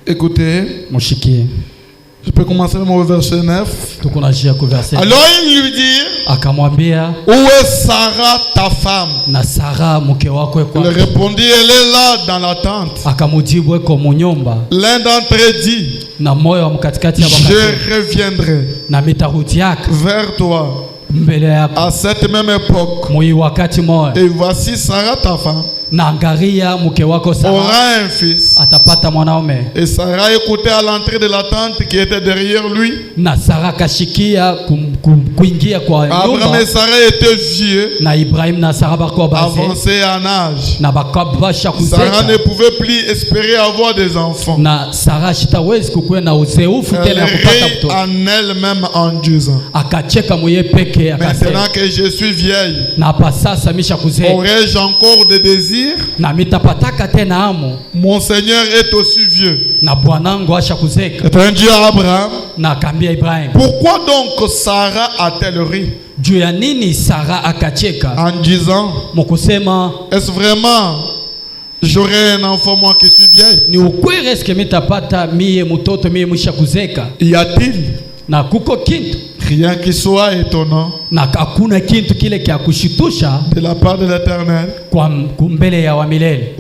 Écoutez, mushikie. je peux commencer mon verset 9. Tukunajia ku verset. Alors il lui dit, Akamwambia, où est Sarah ta femme? na Sara mke wako eko. Il répondit, elle est là dans la tente. Akamujibu eko munyumba. L'un d'entre eux dit, Na moyo wa mkatikati ya wakati. je reviendrai Na mitarudi yako vers toi mbele yako. à cette même époque. Mui wakati moyo. Et voici Sarah ta femme Na angalia mke wako Sara aura un fils. atapata mwanaume. Et Sarah écoutait à l'entrée de la tente qui était derrière lui. Na Sara kashikia kuingia kwa Abraham nyumba. et Sarah étaient vieux, Na Ibrahim na Sara bako basi. avancés en âge. Na bakabasha Sarah ne kuzeka. pouvait plus espérer avoir des enfants. Na Sara shitawezi kukuwa na uzeufu Elle tena ya kupata rit mtoto. en elle-même en disant, Akacheka mwenye peke maintenant akasema, que je suis vieille, na hapa sasa misha kuzeka aurais-je encore des désirs? na mitapataka tena amu Mon Seigneur est aussi vieux. na bwanangu asha kuzeka. Et Dieu à Abraham, Na akaambia Ibrahim, pourquoi donc Sarah a-t-elle ri juu ya nini Sara akacheka en disant, mkusema est-ce vraiment j'aurai un enfant moi qui suis vieille? ni ukweli eske mitapata mie mtoto mie mwisha kuzeka? Y a-t-il Na kuko kintu rien qui soit étonnant na hakuna kintu kile kia kushitusha de la part de l'Éternel? kwa kumbele ya wamilele.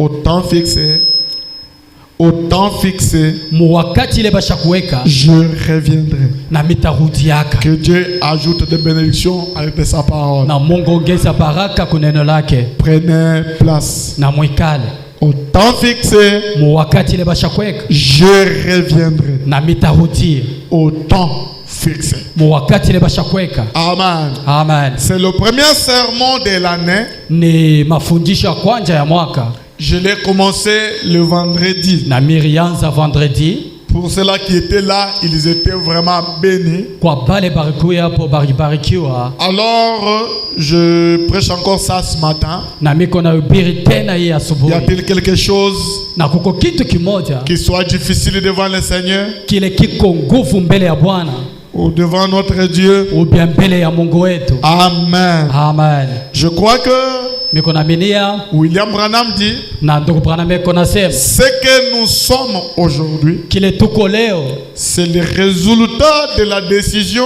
Au temps fixé, Mu wakati ile basha kuweka je reviendrai. na mitarudi yaka. Que Dieu ajoute des bénédictions avec sa parole. Na Mungu ongeza baraka kuneno lake. Prenez place. Na mwikale Au temps fixé, mu wakati ile basha kuweka je reviendrai. na mitarudi Au temps fixé. mu wakati ile basha kuweka. Amen. Amen. C'est le premier sermon de l'année. Ni mafundisho ya kwanza ya mwaka Je l'ai commencé le vendredi. na mirianza vendredi. Pour ceux-là qui étaient là, ils étaient vraiment bénis. Kwa bale barikuya hapo baribarikiwa. Alors, je prêche encore ça ce matin. Na miko na ubiri tena hii Y asubuhi. a-t-il quelque chose Na kuko kitu kimoja qui soit difficile devant le Seigneur kile kiko nguvu mbele ya Bwana ou devant notre Dieu? ubia mbele ya Mungu wetu. Amen. Amen. Je crois que Miko na minia William Branham dit, na ndugu Branham miko nasema ce que nous sommes aujourd'hui, kile tuko leo c'est le résultat de la décision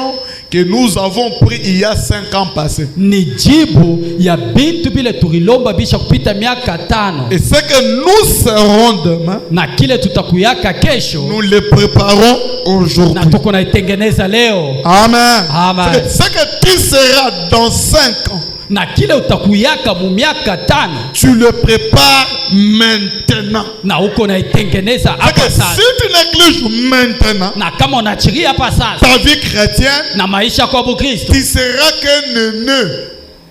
que nous avons prise il y a 5 ans passés. ni jibu ya bintu bile tulilomba bisha kupita miaka 5. Et ce que nous serons demain, Na kile tutakuyaka kesho nous le préparons na aujourd'hui. tuko naitengeneza leo. Amen. Amen. Ce que tu seras dans 5 ans, Na kile utakuyaka mu miaka 5 tu le prépares maintenant. na uko naitengeneza C'est que hapa sasa. si tu négliges maintenant Na kama unachiria hapa sasa ta vie chrétienne, na maisha kwa Kristo tu seras qu'un neuneu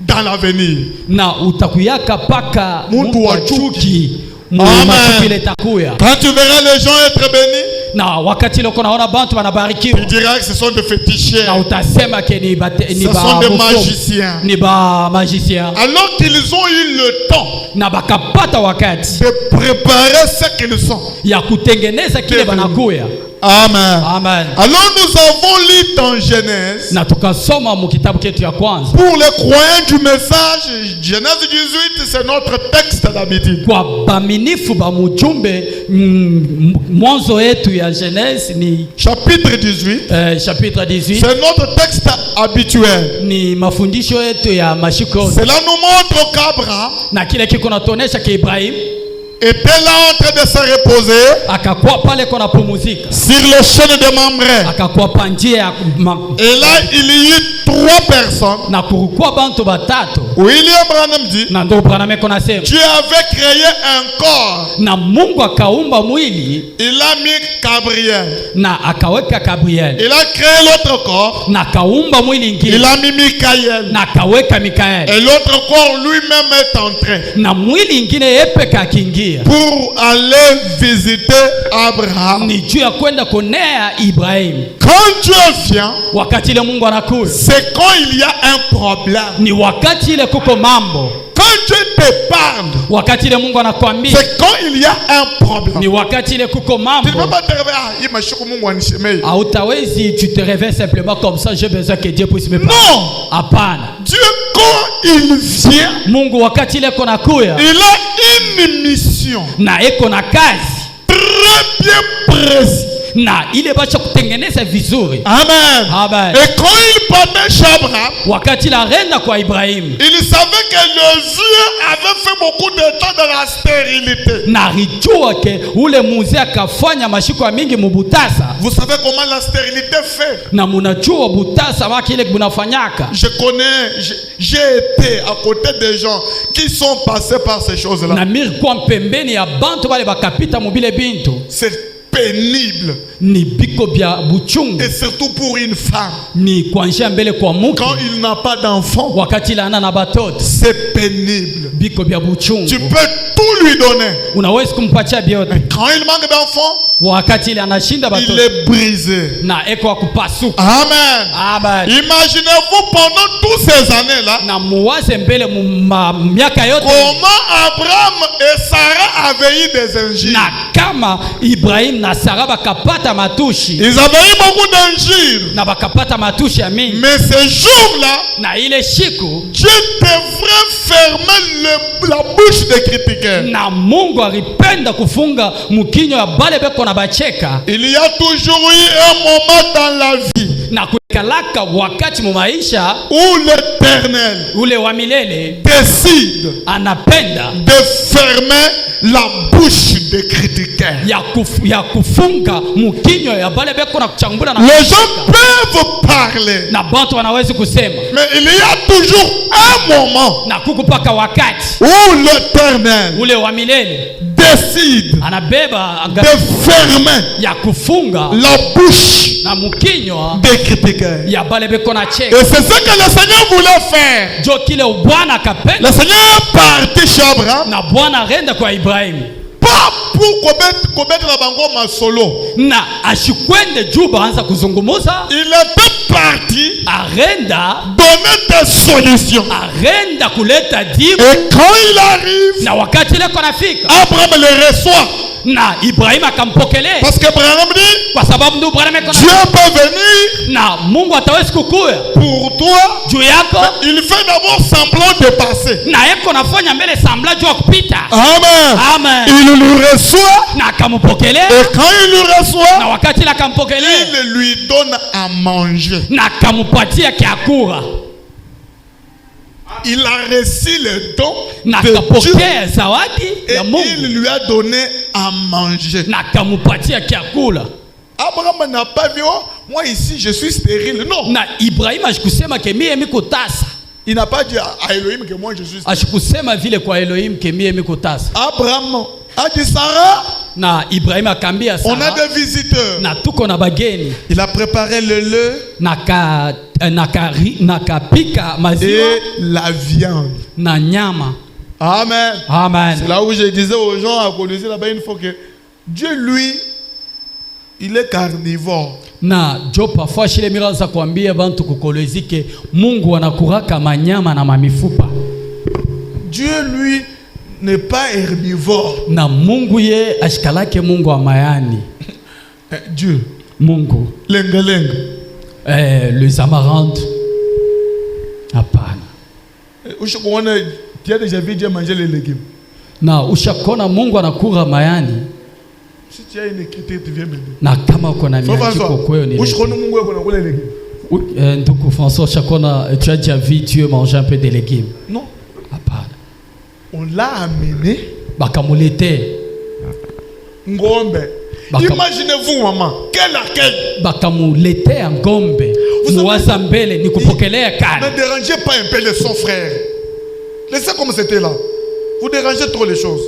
dans l'avenir. na utakuyaka paka Mtu wa chuki Amen. machukile takuya. Quand tu verras les gens être bénis, Na wakati ile uko naona bantu wanabarikiwa tu diras que ce sont des féticheurs. na utasema ke ni Ce sont des magiciens. ni ba magicien Alors qu'ils ont eu le temps na bakapata wakati de préparer ce qu'ils sont. ya kutengeneza kile banakuya. Amen. Amen. Alors nous avons lu dans Genèse. Na tukasoma mu kitabu ketu ya kwanza Pour les croyants du message, Genèse 18, c'est notre texte d'habitude. kwa baminifu ba mujumbe mwanzo yetu ya Genèse ni Chapitre 18, chapitre 18 c'est notre texte habituel. ni mafundisho yetu ya mashiko. Cela nous montre qu'Abraham Na kile kiko natuonesha ke Ibrahim était là en train de se reposer akakuwa pale kona pumuzika, sur le chemin de Mamré. akakuwa panjia ya Et là, il y eut 3 personnes. na kurukuwa bantu batatu. William Branham dit, Na ndo Branham eko nasema Dieu avait créé un corps. na Mungu akaumba mwili Il a mis Gabriel. na akaweka Gabriel Il a créé l'autre corps. na akaumba mwili Il ingine a mis Michael. na akaweka Mikaeli Et l'autre corps lui-même est entré na mwili ingine yepeka akiingia pour aller visiter Abraham. ni juu ya kwenda kunea Ibrahim. Quand Dieu vient, Wakati ile Mungu anakuja c'est quand il y a un problème. ni wakati ile kuko mambo. Quand Dieu te parle, Wakati ile Mungu anakuambia c'est quand il y a un problème. ni wakati ile kuko Tu ne peux mambo. pas te réveiller. Ah, il m'a choqué mon guanichemé. Hautawezi tu te réveilles simplement comme ça, j'ai besoin que Dieu puisse me parler. Non. Hapana. Dieu, quand il vient, Mungu wakati ile kona kuya il a une mission na eko na kazi très bien précis. na ile bacha kutengeneza vizuri. Amen. Amen. Et quand il partait chez Abraham, Wakati la renda kwa Ibrahim, il savait que les yeux avaient fait beaucoup de temps dans la stérilité. na alijua ke ule muzee akafanya mashiko ya mingi mubutasa. Vous savez comment la stérilité fait? Na munajua butasa wake ile bunafanyaka. Je connais, j'ai été à côté des gens qui sont passés par ces choses-là. Na miri kwa mpembeni ya bantu bale bakapita mubile bintu. C'est pénible. Ni biko bya buchungu. Et surtout pour une femme. Ni kuanzia mbele kwa muke. Quand il n'a pas d'enfant, Wakati la ana na batoto. c'est pénible. Biko bya buchungu. Tu peux tout lui donner. Unaweza kumpatia biote. Mais quand il manque d'enfant, Wakati ile anashinda il batoto. est brisé. Na eko wa kupasuka. Amen. Amen. Imaginez-vous pendant toutes ces années-là, Na muwaze mbele miaka yote. comment Abraham et Sarah avaient eu des injures. Na kama Ibrahim na Sara bakapata matushi. Ils avaient eu beaucoup d'injures. Na bakapata matushi ya mingi. Mais ces jours-là, Na ile shiku. Dieu devrait fermer la bouche des critiqueurs. Na Mungu alipenda kufunga mkinyo ya bale beko na bacheka. Il y a toujours eu un moment dans la vie Na kukalaka wakati mu maisha où l'Éternel ule wa milele décide anapenda de fermer la bouche des critiqueurs. ya kufunga mkinyo ya bale beko na kuchambula na Les gens peuvent parler, na bantu wanaweza kusema. mais il y a toujours un moment Na kukupaka wakati où l'Éternel ule wa milele décide anabeba de fermer ya kufunga la bouche na mkinyo des critiqueurs. ya bale beko na Et cheka. c'est ce que le Seigneur voulait faire. Jo kile Bwana akapenda Le Seigneur est parti chez Abraham, na Bwana renda kwa Ibrahim. pas pour commettre la bangoma solo. Na ashikwende juba anza kuzungumuza. Il était parti Arenda donner des solutions. arenda kuleta jibu. Et quand il arrive, Na wakati ile konafika Abraham le reçoit. na Ibrahim akampokelea Parce qu'Abraham dit, kwa sababu ndio Bwana amekona. Dieu peut venir Na Mungu atawezi kukuya pour toi. juu yako. Il fait d'abord semblant de passer. Na yeko nafanya mbele sambla juu ya kupita. Amen. Amen. Il le reçoit. Na akampokelea. Et quand il le Na reçoit, wakati ile akampokelea il lui donne à manger. na akampatia kiakura. Il a reçu le don Na de Dieu. akapokea zawadi Et ya Mungu. il lui a donné à manger. Na akampatia kiakula. Abraham n'a pas vu, oh, moi ici je suis stérile. Non. Na Ibrahim ashikusema ke mie miko tasa. Il n'a pas dit à Elohim que moi je suis stérile. Ashikusema vile kwa Elohim ke mie miko tasa. Abraham a dit, Sarah, Na Ibrahim akambia on a Sara. des visiteurs. Na tuko na bageni. Il a préparé le lait Nakapika maziwa et la viande. na nyama. Amen. C'est Amen. là où je disais aux gens à Colossiens là-bas une fois que Dieu, lui, il est carnivore. Na jo parfois shile miraza kuambia bantu kukolezike Mungu anakuraka manyama na mamifupa. Dieu, lui, n'est pas herbivore. Na Mungu ye ashikalake Mungu wa mayani. Dieu. Mungu. Lenga-lenga. Les amarantes. Hapana. Tu as déjà vu Dieu manger les légumes? Na ushakona Mungu anakura mayani. Si tu as une écriture, tu viens me dire. Na kama uko na miandiko kweo ni ndugu François Chakona, tu as déjà vu Dieu manger un peu de légumes? Non. Hapana. On l'a amené. Bakamulete. Ngombe. Imaginez-vous, maman, quel accueil. Bakamulete ngombe. Muwaza mbele ni kupokelea kana. Ne dérangez pas un peu le son frère. Laissez comme c'était là. Vous dérangez trop les choses.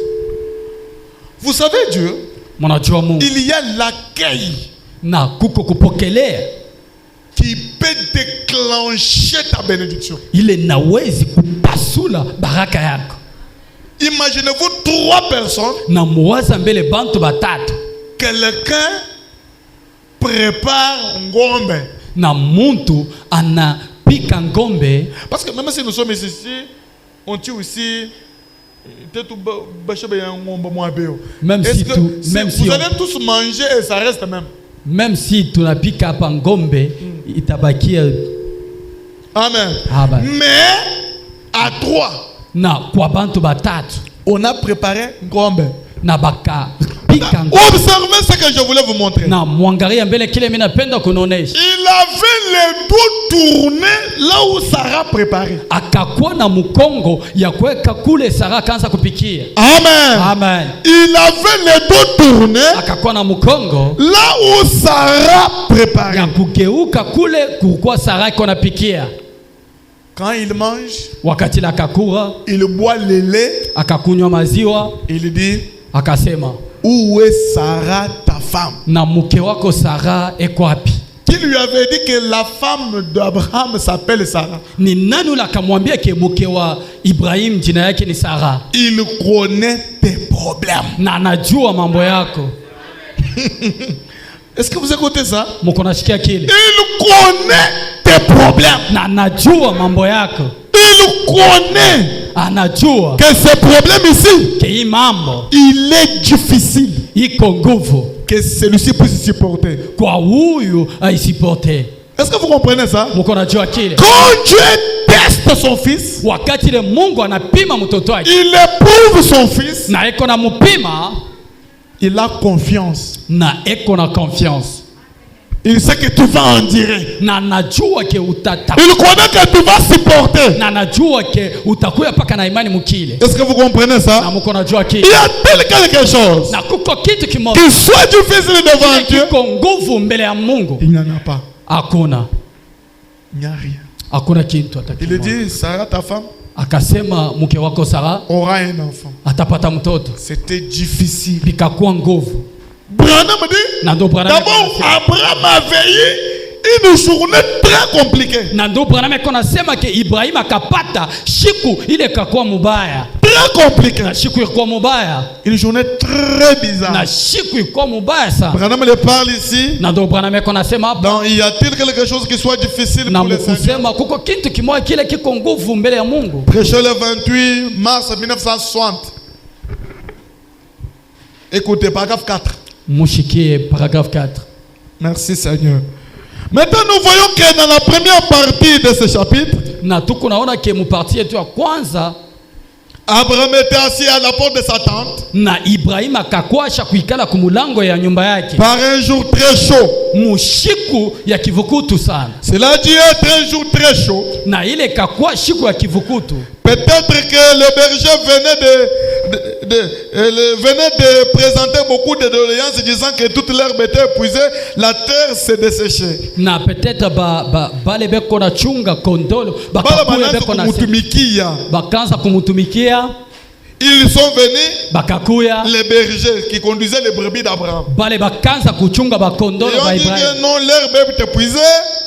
Vous savez Dieu, il y a l'accueil na kuko kupokelea qui peut déclencher ta bénédiction. Ile nawezi kupasula baraka yako. Imaginez-vous 3 personnes. Na muwaza mbele bantu batatu. Quelqu'un prépare ngombe. Na muntu anapika ngombe. Parce que même si nous sommes ici, on tue aussi. Même si vous allez tous manger et ça reste même. Même si tunapika hapa ngombe itabakia. Amen. Amen. Mais à 3. Na kwa bantu batatu. On a préparé ngombe. Na baka Observez ce que je voulais vous montrer. Na mwangalia mbele kile mimi napenda kunaonesha. Il avait le dos tourné là où Sarah préparait. Akakuwa na mkongo ya kuweka kule Sara kaanza kupikia. Amen. Amen. Il avait le dos tourné. Akakuwa na mkongo là où Sarah préparait. Ya kugeuka kule kulikuwa Sara iko napikia. Quand il mange, wakati la kakura, il boit le lait, akakunywa maziwa, il dit, akasema, où est Sarah ta femme? Na mke wako Sara eko wapi? Qui lui avait dit que la femme d'Abraham s'appelle Sarah? Ni nani ule akamwambia ke mke wa Ibrahim jina yake ni Sara? Il connaît tes problèmes. Na anajua mambo yako. Est-ce que vous écoutez ça? Mko nasikia kile? Il connaît tes problèmes. Na anajua mambo yako. Il connaît. Anajua que ce problème ici, ke hii mambo, il est difficile. Iko nguvu. Que celui-ci puisse supporter. Kwa huyu aisiporte. Est-ce que vous comprenez ça? Mko najua kile? Quand Dieu teste son fils, wakati ile Mungu anapima mtoto wake, il éprouve son fils, na eko na mpima, il a confiance. Na eko na confiance. Il sait que tu vas endurer. Na najua ke utata. Il connaît que tu vas supporter. Na najua ke utakuya paka na imani mukile. Est-ce que vous comprenez ça? Na mko najua kile? Il y a-t-il quelque chose na kuko kitu kimoja qui soit difficile devant Dieu? Kiko nguvu mbele ya Mungu? Il n'y en a pas. Hakuna. Il n'y a rien. Hakuna kitu atakimoja. Il dit, Sarah ta femme akasema mke wako Sara aura un enfant. Atapata mtoto. C'était difficile. Bikakuwa nguvu. Branham dit, d'abord Abraham avait eu une journée très compliquée. Na ndo Branham konasema ke Ibrahim akapata siku ile kakuwa mubaya. Très compliqué. Na siku ilikuwa mubaya. Une journée très bizarre. Na siku ilikuwa mubaya sana. Branham le parle ici. Na ndo Branham konasema hapa. Donc y a-t-il quelque chose qui soit difficile pour le Seigneur? Na kusema kuko kitu kimoja kile kiko nguvu mbele ya Mungu. Prêché le 28 mars 1960. Écoutez paragraphe 4. Mushikie paragraphe 4. Merci Seigneur. Maintenant nous voyons que dans la première partie de ce chapitre, na tuko naona ke mu partie yetu ya kwanza, Abraham était assis à la porte de sa tente. Na Ibrahim akakwasha kuikala kumulango ya nyumba yake. Par un jour très chaud. Mushiku ya kivukutu sana. Cela dit être un jour très chaud. Na ile kakwa shiku ya kivukutu. Peut-être que le berger venait de présenter beaucoup de doléances disant que toute l'herbe était épuisée, la terre s'est desséchée. Na peut-être bale beko na chunga kondolo, bakakuya beko na kumutumikia. Bakanza kumutumikia. Ils sont venus, bakakuya, les bergers qui conduisaient les brebis d'Abraham. Bale bakanza kuchunga bakondolo ba Ibrahim. Et on dit que non, l'herbe est épuisée.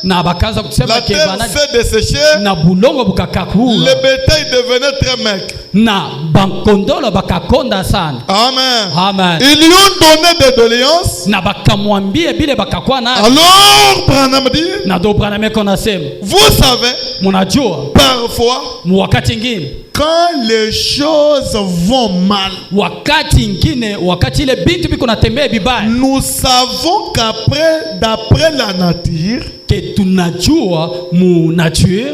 Na bakanza kusema la terre s'est desséchée. Na bulongo bukakakua. Le bétail devenait très maigre. Na bakondolo bakakonda sana. Amen. Amen. Ils lui ont donné des doléances. Na bakamwambia bile bakakwa na. Alors Branham dit, na do Branham konasema, vous savez, munajua parfois wakati ngine quand les choses vont mal, wakati ile bintu biko natembea bibaya, nous savons qu'après, d'après la nature, que tunajua mu nature,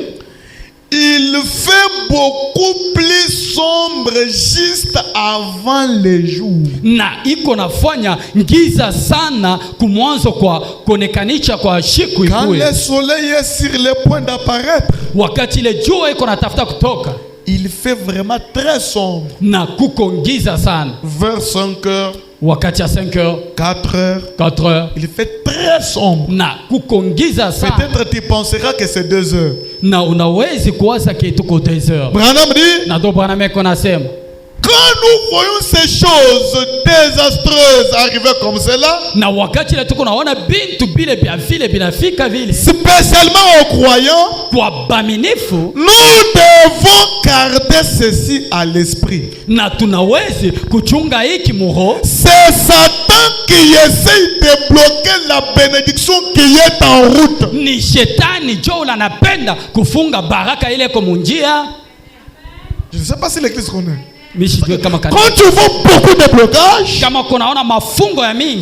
il fait beaucoup plus sombre juste avant le jour. Na iko nafanya ngiza sana kumwanzo kwa konekanisha kwa siku ikuwe. Quand le soleil est sur le point d'apparaître, wakati ile jua iko natafuta kutoka, il fait vraiment très sombre. Na kuko ngiza sana. Vers 5 heures, wakati ya 5 heures, 4 heures, 4 heures, il fait très sombre. Na kuko ngiza sana. Peut-être tu penseras que c'est 2 heures. Na unawezi kuwaza ke tuko 2 heures. Branham dit, na do Branham konasema, quand nous voyons ces choses désastreuses arriver comme cela, na wakati ile tuko naona bintu bile bya vile binafika vile, spécialement aux croyants, kwa baminifu, nous devons garder ceci à l'esprit. Na tunawezi kuchunga hiki muho. C'est Satan qui essaye de bloquer la bénédiction qui est en route. Ni shetani jo la napenda kufunga baraka ile kwa munjia. Je ne sais pas si l'église connaît. Quand tu vois beaucoup de blocages,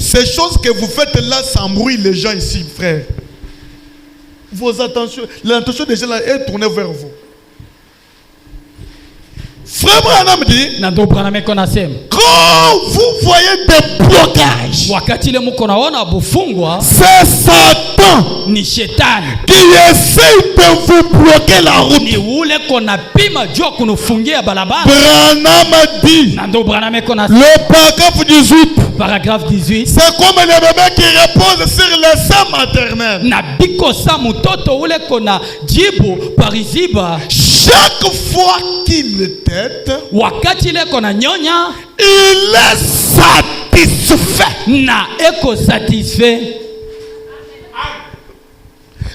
ces choses que vous faites là, ça embrouille les gens ici, frère. Vos attentions, l'attention des gens là est tournée vers vous. Frère Branham dit, na ndo Branham eko nasema, quand vous voyez des blocages, wakati ile mko naona bufungwa, c'est Satan ni shetani qui essaie de vous bloquer la route. ni ule kona pima jua kunufungia barabara. Branham dit, Na ndo Branham eko nasema, le paragraphe 18, paragraphe 18, c'est comme les bébés qui reposent sur le sein maternel. na biko sa mutoto ule kona jibu pariziba, Chaque fois qu'il tête, wakati ile kona nyonya, il est satisfait. na eko satisfait.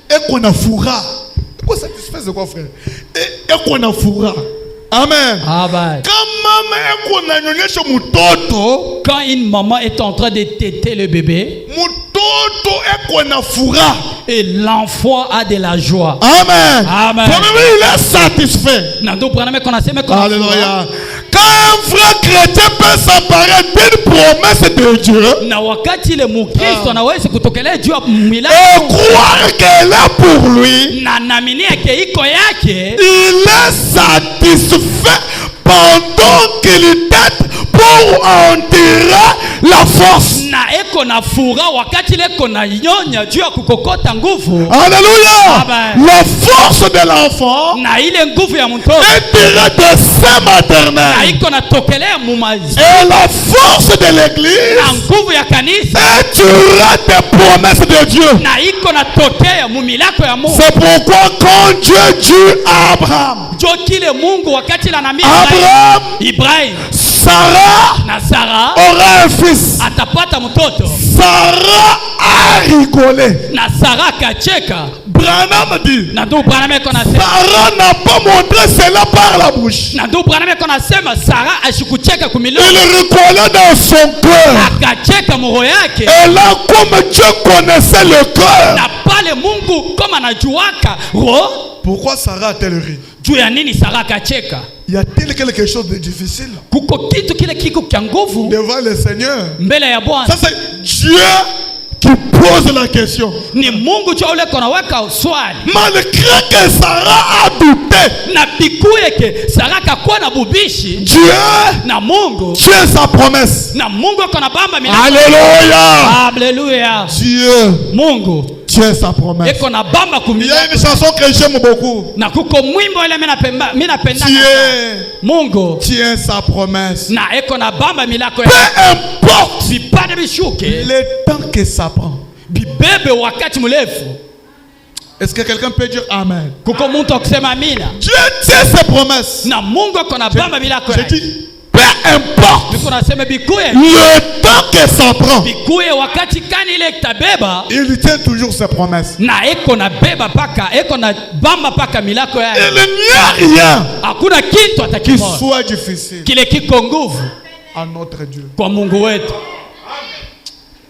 Et qu'on a fourra. Quoi satisfait, c'est quoi, frère? Et qu'on a fourra. Amen. Amen. Quand maman qu'on a nyonyesha mutoto, Quand une maman est en train de téter le bébé, mutoto et qu'on a fourra. et l'enfant a de la joie. Amen. Amen. Pour lui, il est satisfait. Nando Branham eko nasema eko Alléluia. Quand un vrai chrétien peut s'emparer d'une promesse de Dieu na wakati ile Mukristo anaweza kutokelea juu ya et milango croire qu'elle est pour lui, na naamini yake iko yake, il est satisfait pendant qu'il tête pour en tirer la force. na eko na fura wakati ile eko na nyonya juu ya kukokota nguvu. Alléluia. Amen. La force de l'enfant Na ile nguvu ya mtoto est tirée de sein na maternel. iko natokelea mumazi, Et la force de na l'église nguvu ya kanisa est tirée des promesses de Dieu. na iko natokea mumilako ya Mungu. C'est pourquoi quand Dieu dit à Abraham, Jo kile Mungu wakati la nami Abraham, Ibrahim Sarah na Sara aura un fils. atapata mtoto, Sarah a rigolé. na Sara kacheka. Branham dit, Na ndo Branham eko nasema, Sarah n'a pas montré cela par la bouche. na ndo Branham eko nasema Sara ashikucheka Il kumilo, rigolait dans son cœur. akacheka moyo yake. Et là, comme Dieu connaissait le cœur. Na pale Mungu kama najuaka roho, Pourquoi Sarah a-t-elle ri? juu ya nini Sara akacheka? Y a-t-il quelque chose de difficile Kuko kitu kile kiko kya nguvu devant le Seigneur? mbele ya Bwana. Ça, c'est Dieu qui pose la question. Ni Mungu juu ule konaweka swali, Malgré que Sarah a douté, na bikuyeke Sara kakuwa na bubishi Dieu na Mungu, tient sa promesse. na Mungu kona bamba milango. Alléluia. Haleluya. Dieu Mungu tient sa promesse. eko na bamba Il y kumila, a une chanson que j'aime beaucoup. na kuko mwimbo ile mimi napenda. Dieu Mungu tient sa promesse. na eko na bamba milako Peu ya importe vipande bishuke le temps que ça prend. bibebe wakati mrefu. Est-ce que quelqu'un peut dire Amen? Kuko mtu akusema amina. Dieu tient ses promesses. Na Mungu eko na bamba milako Je ya dis, peu importe niko nasema bikuye le temps que ça prend, bikuye wakati kani ile itabeba, il tient toujours ses promesses. na eko na beba paka eko na bamba paka milako ya. Il n'y a rien Hakuna kitu qui atakimoja soit difficile kile kiko nguvu à notre Dieu. kwa Mungu wetu.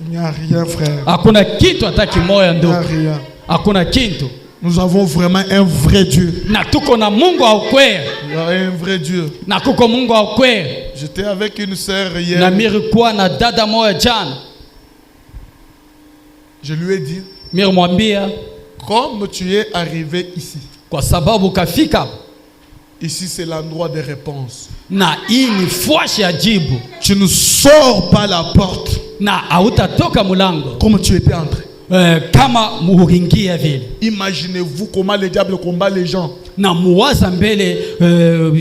Il n'y a rien, frère. Hakuna kitu hata kimoja Il n'y ndugu, a rien. hakuna kitu. Nous avons vraiment un vrai Dieu. Na tuko na Mungu wa ukweli, Il y a un vrai Dieu. na kuko Mungu wa ukweli. J'étais avec une sœur Na hier. mirikuwa na dada moja jana, Je lui ai dit, mirimwambia comme tu es arrivé ici, kwa sababu kafika ici c'est l'endroit des réponses. na hii ni fwashi ya jibu, Tu ne sors pas la porte na hautatoka mulango comme tu étais entré. kama muingia vile. Imaginez-vous comment le diable combat les gens. Na muwaza mbele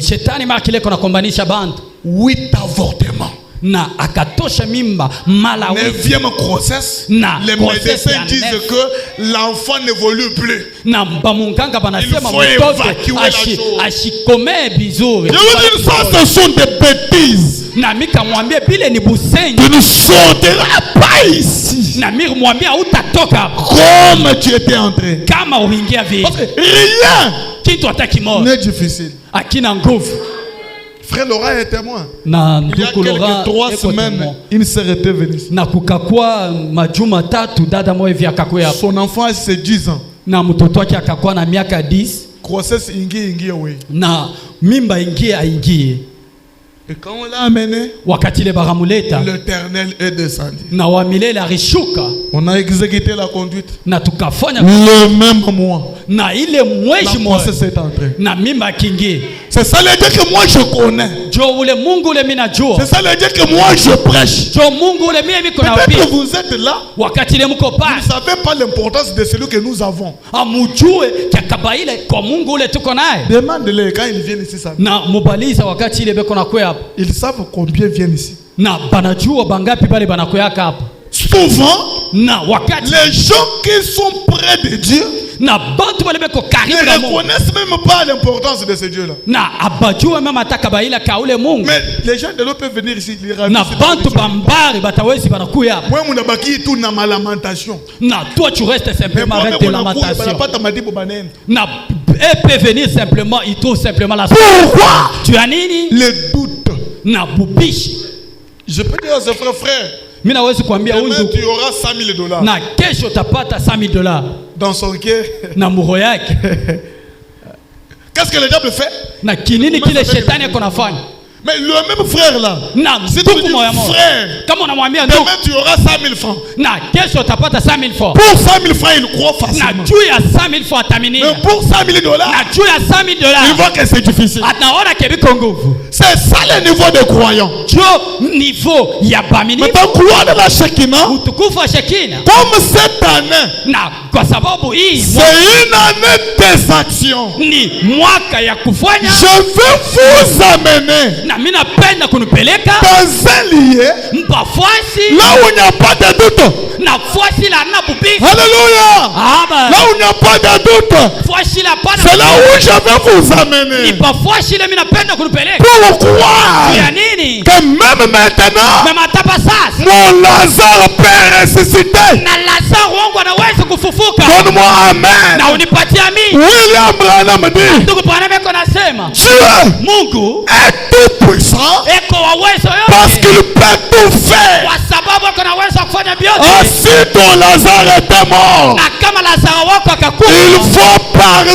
shetani makileko na kombanisha bantu 8 avortements. na akatosha mimba mala 9e grossesse. Na Les grossesse médecins ya disent 9. que l'enfant n'évolue plus. na bamunganga banasema Il faut évacuer la chose. ashikomee vizuri. Je veux dire, ça, ce sont des bêtises. Na mikamwambia bile ni busenyi, Tu ne sortiras pas ici na mikamwambia utatoka comme tu étais entré. kama uingia vile. Parce que rien Kitu hata kimoja n'est difficile. akina nguvu. Frère Laurent est témoin. Na Il y a ndugu Laurent quelques 3 eko semaines, témoin. une sœur était venue ici. Na kukakua majuma tatu dada moja hivi akakuya hapo, Son enfant a ses 10 ans. na mtoto wake akakuwa na miaka 10 Grossesse ingie oui. na mimba ingie aingie. Et quand on l'a amené, l'Éternel est descendu. On a exécuté la conduite. Le même mois. La procès est entrée. C'est ça le Dieu que moi je connais. C'est ça le Dieu que moi je prêche. Peut-être que vous êtes là. Vous ne savez pas l'importance de celui que nous avons. Demande-les quand ils viennent ici. Ils savent combien viennent ici. Souvent, les gens qui sont près de Dieu ne reconnaissent même pas l'importance de ce Dieu-là. Mais les gens de l'autre peuvent venir ici. Moi, tout na ma lamentation. Toi, tu restes simplement avec tes lamentations. Elle peut venir simplement, il trouve simplement la solution. Pourquoi? Tu as nini? Le doute. Je peux dire à ce frère, demain tu auras $100,000. Na kesho utapata $100,000 dans son cœur. Na moyo yake. Qu'est-ce que le diable fait? Na kinini kile shetani konafanya? Mais le même frère là, si tu dis frère, demain tu auras 100,000 francs. Pour 100,000 francs, il croit facilement. Mais pour $100,000, il voit que c'est difficile. C'est ça le niveau des croyants. Maintenant, croire dans la Shekinah, comme cette année, c'est une année des actions. Je veux vous amener dans un lieu là où il n'y a pas de doute. Alléluia. Là où il n'y a pas de doute, c'est là où je vais vous amener pour croire que même maintenant mon Lazare peut ressusciter. Donne-moi amen. William Branham dit Dieu est tout puissant parce qu'il peut tout faire. Si ton Lazare était mort, il faut parler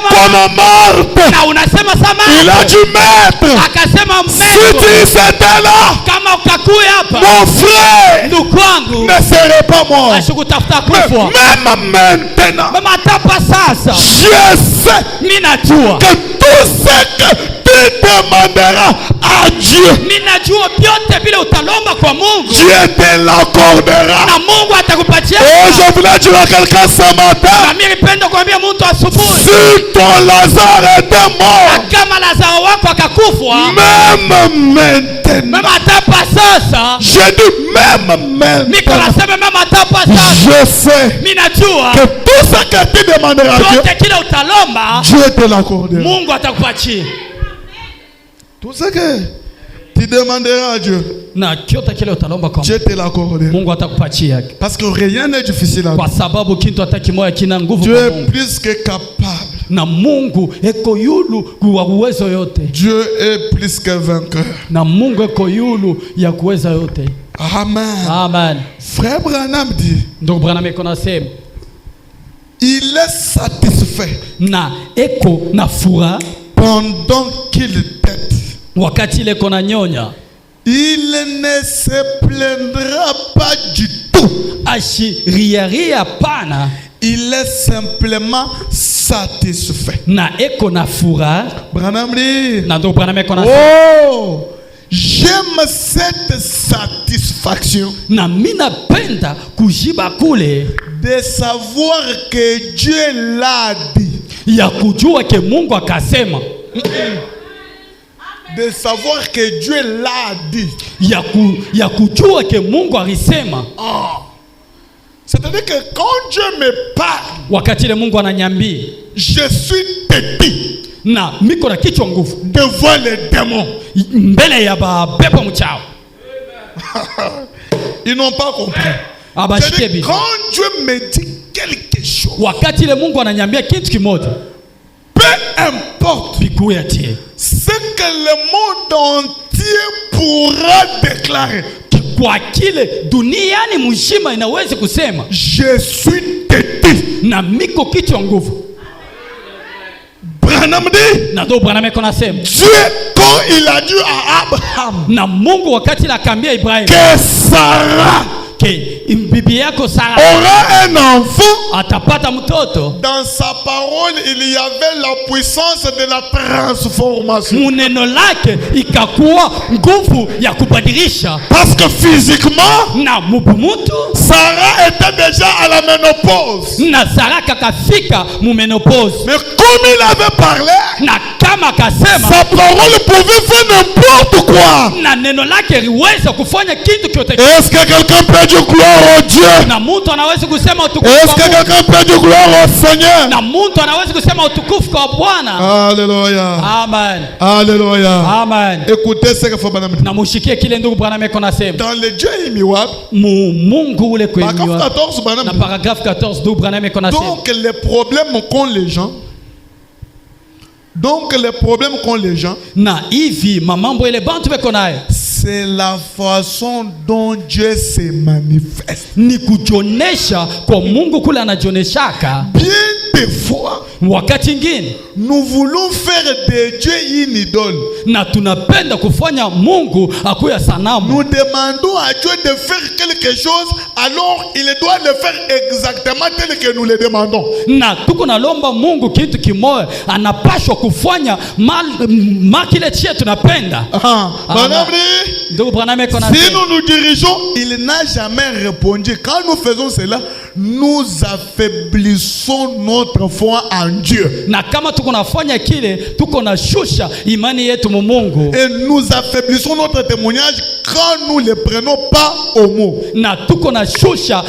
comme morte. Il a dû mettre. Si tu étais là, mon frère ne serait pas mort. Même maintenant, je sais que tout ce que tu demanderas à Dieu, Dieu te l'accordera. Oh, je voulais dire à quelqu'un ce matin, si ton Lazare était mort, même maintenant, je dis même maintenant, je sais que tout ce que tu demanderas à Dieu, Dieu te l'accordera. Tout ce que tu demanderas à Dieu, Dieu te l'accordera. Parce que rien n'est difficile à Dieu. Dieu est plus que capable. Dieu est plus que vainqueur. Amen. Amen. Frère Branham dit, il est satisfait pendant qu'il tête. Il ne se plaindra pas du tout. Il est simplement satisfait. Branham dit, oh, j'aime cette satisfaction de savoir que Dieu l'a dit. De savoir que Dieu l'a dit. C'est-à-dire que quand Dieu me parle, je suis têtu devant les démons. Ils n'ont pas compris. C'est-à-dire quand Dieu me dit quelque chose, peu importe ce que le monde entier pourra déclarer, je suis têtu. Branham dit, na ndo Branham konasema Dieu quand il a dit à Abraham, na Mungu wakati akambia Ibrahim que Sarah bibi yako Sara aura un enfant, atapata mtoto. Dans sa parole il y avait la puissance de la transformation. Muneno lake ikakuwa nguvu ya kubadilisha, parce que physiquement na mubumutu Sarah était déjà à la ménopause, na Sara kakafika mu ménopause. mais comme il avait parlé, na kama kasema sa parole pouvait faire n'importe quoi. na neno lake liweza kufanya kitu chote. Est-ce que quelqu'un peut dire gloire au Dieu? Na mtu anaweza kusema utukufu. Est-ce que quelqu'un peut dire gloire au Seigneur? Na mtu anaweza kusema utukufu kwa Bwana. Alléluia. Amen. Alléluia. Amen. Écoutez ce que faut Branham dit. Na mushikie kile ndugu Branham konasema. Dans le Dieu imiwab, Mungu ule kwa imiwab. Paragraphe 14 Branham. Na paragraphe 14 ndugu Branham konasema. Donc les problèmes qu'ont les gens, na hivi mamambo ile bantu beko nayo, c'est la façon dont Dieu se manifeste. Ni kujonesha kwa Mungu kule anajioneshaka. Bien des fois, wakati ngine nous voulons faire de Dieu une idole. Na tunapenda kufanya Mungu akuya sanamu. Nous demandons à Dieu de faire quelque chose, alors il doit le faire exactement tel que nous le demandons. Na tuko nalomba Mungu kitu kimoja, anapashwa kufanya kile chetu tunapenda. Si nous nous dirigeons, il n'a jamais répondu. Quand nous faisons cela, nous affaiblissons notre foi en Dieu. Na kama tuko nafanya kile, tuko na shusha imani yetu mu Mungu. Et nous affaiblissons notre témoignage quand nous le prenons pas au mot. Na tuko na shusha